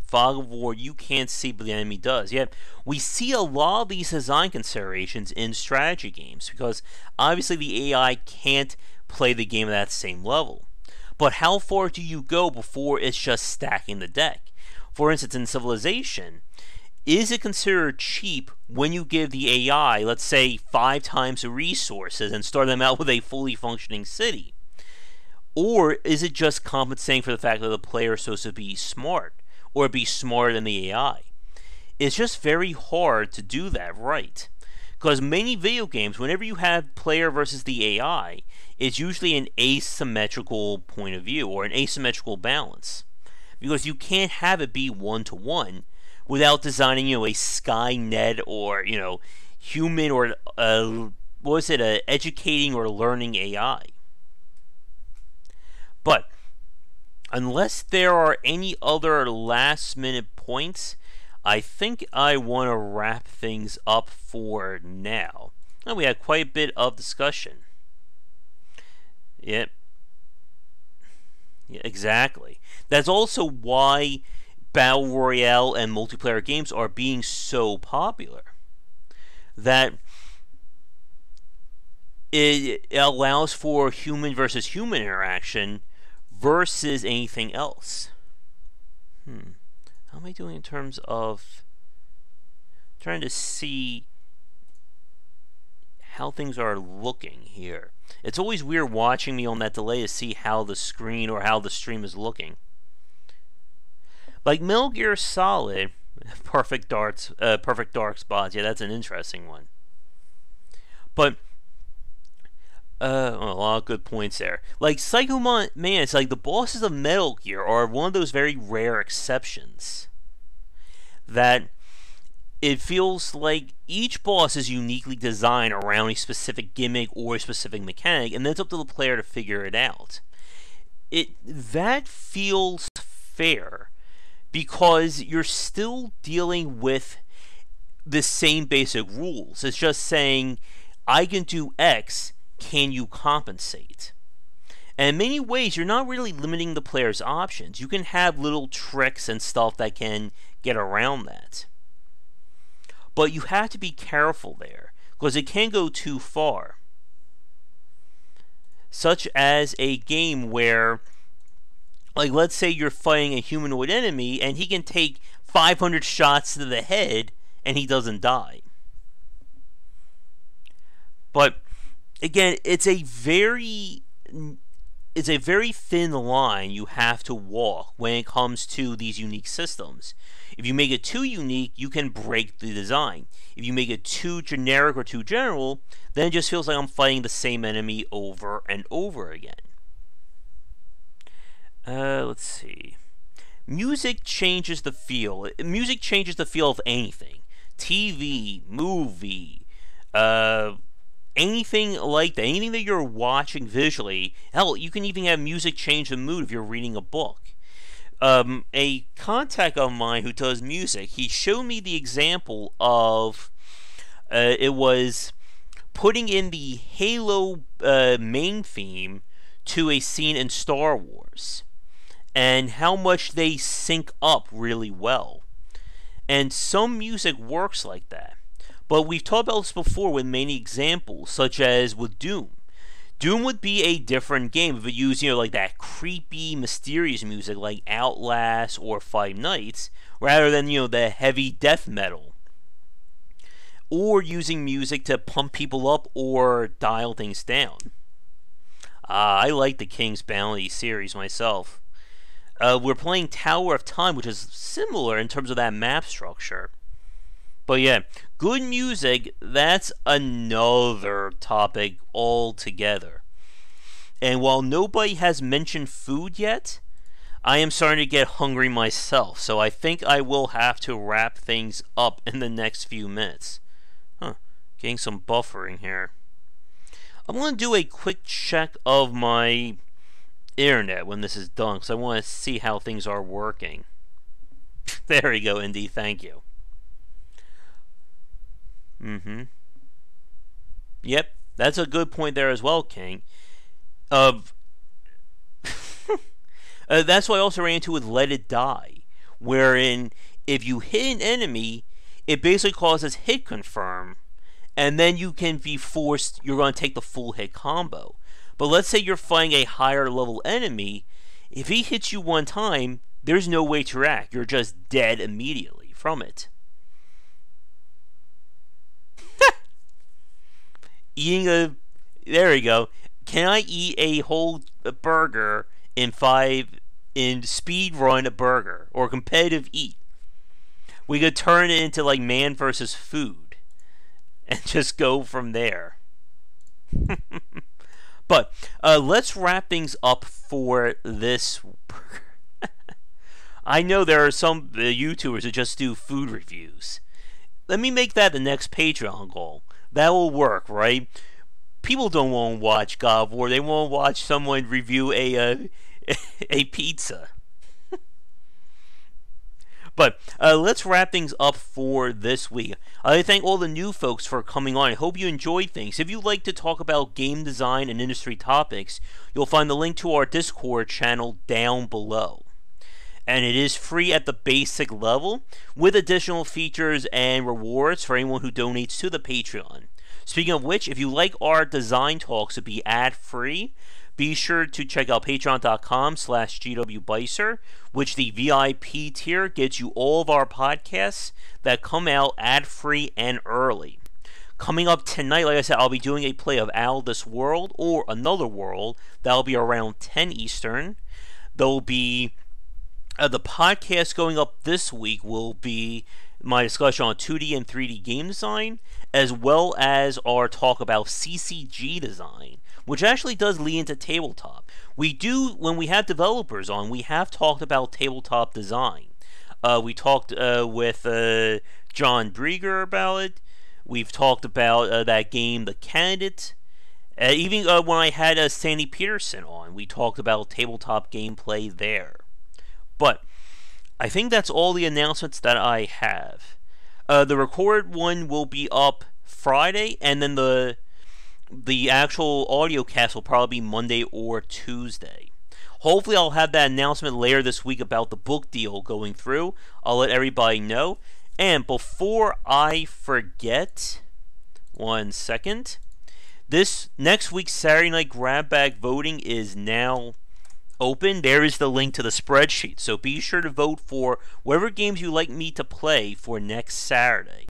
Fog of War, you can't see, but the enemy does. Yet, we see a lot of these design considerations in strategy games, because obviously the AI can't play the game at that same level. But how far do you go before it's just stacking the deck? For instance, in Civilization, is it considered cheap when you give the AI, let's say, 5 times the resources and start them out with a fully functioning city? Or is it just compensating for the fact that the player is supposed to be smart, or be smarter than the AI? It's just very hard to do that right. Because many video games, whenever you have player versus the AI, it's usually an asymmetrical point of view, or an asymmetrical balance. Because you can't have it be one-to-one without designing, a Skynet, or, human, or, educating or learning AI. But unless there are any other last-minute points, I think I want to wrap things up for now. We had quite a bit of discussion. Yep. Yeah, exactly. That's also why Battle Royale and multiplayer games are being so popular. That it allows for human versus human interaction versus anything else. How am I doing in terms of trying to see how things are looking here? It's always weird watching me on that delay to see how the screen or how the stream is looking. Like Metal Gear Solid, perfect dark spots. Yeah, that's an interesting one. But a lot of good points there. Like Psycho Mantis, like the bosses of Metal Gear are one of those very rare exceptions. That it feels like each boss is uniquely designed around a specific gimmick or a specific mechanic, and then it's up to the player to figure it out. That feels fair, because you're still dealing with the same basic rules. It's just saying, I can do X, can you compensate? And in many ways, you're not really limiting the player's options. You can have little tricks and stuff that can get around that. But you have to be careful there, because it can go too far. Such as a game where, like, let's say you're fighting a humanoid enemy, and he can take 500 shots to the head, and he doesn't die. But again, it's a very thin line you have to walk when it comes to these unique systems. If you make it too unique, you can break the design. If you make it too generic or too general, then it just feels like I'm fighting the same enemy over and over again. Let's see. Music changes the feel. Music changes the feel of anything. TV, movie, anything like that, anything that you're watching visually. Hell, you can even have music change the mood if you're reading a book. A contact of mine who does music, he showed me the example of it was putting in the Halo main theme to a scene in Star Wars, and how much they sync up really well. And some music works like that. But we've talked about this before with many examples, such as with Doom. Doom would be a different game if it used, like that creepy, mysterious music like Outlast or Five Nights, rather than, the heavy death metal. Or using music to pump people up or dial things down. I like the King's Bounty series myself. We're playing Tower of Time, which is similar in terms of that map structure. But yeah, good music, that's another topic altogether. And while nobody has mentioned food yet, I am starting to get hungry myself, so I think I will have to wrap things up in the next few minutes. Getting some buffering here. I'm going to do a quick check of my internet when this is done, because I want to see how things are working. There we go, Indy, thank you. Yep, that's a good point there as well, King. That's what I also ran into with Let It Die, wherein if you hit an enemy, it basically causes hit confirm, and then you can be forced, you're going to take the full hit combo. But let's say you're fighting a higher level enemy, if he hits you one time, there's no way to react, you're just dead immediately from it. There we go. Can I eat a whole burger in speed run a burger or competitive eat? We could turn it into like man versus food and just go from there. But let's wrap things up for this burger. I know there are some YouTubers that just do food reviews. Let me make that the next Patreon goal. That will work, right? People don't want to watch God of War. They want to watch someone review a pizza. But let's wrap things up for this week. I thank all the new folks for coming on. I hope you enjoyed things. If you'd like to talk about game design and industry topics, you'll find the link to our Discord channel down below. And it is free at the basic level, with additional features and rewards for anyone who donates to the Patreon. Speaking of which, if you like our design talks to be ad-free, be sure to check out patreon.com/gwbicer, which the VIP tier gets you all of our podcasts that come out ad-free and early. Coming up tonight, like I said, I'll be doing a play of Out of This World or Another World. That'll be around 10 Eastern. There'll be the podcast going up this week will be my discussion on 2D and 3D game design, as well as our talk about CCG design, which actually does lead into tabletop. We do, when we have developers on, we have talked about tabletop design. We talked with John Brieger about it. We've talked about that game, The Candidate. Even when I had Sandy Peterson on, we talked about tabletop gameplay there. But I think that's all the announcements that I have. The recorded one will be up Friday, and then the actual audio cast will probably be Monday or Tuesday. Hopefully I'll have that announcement later this week about the book deal going through. I'll let everybody know. And before I forget, one second, this next week's Saturday Night Grab Bag voting is now open. There is the link to the spreadsheet, so be sure to vote for whatever games you like me to play for next Saturday.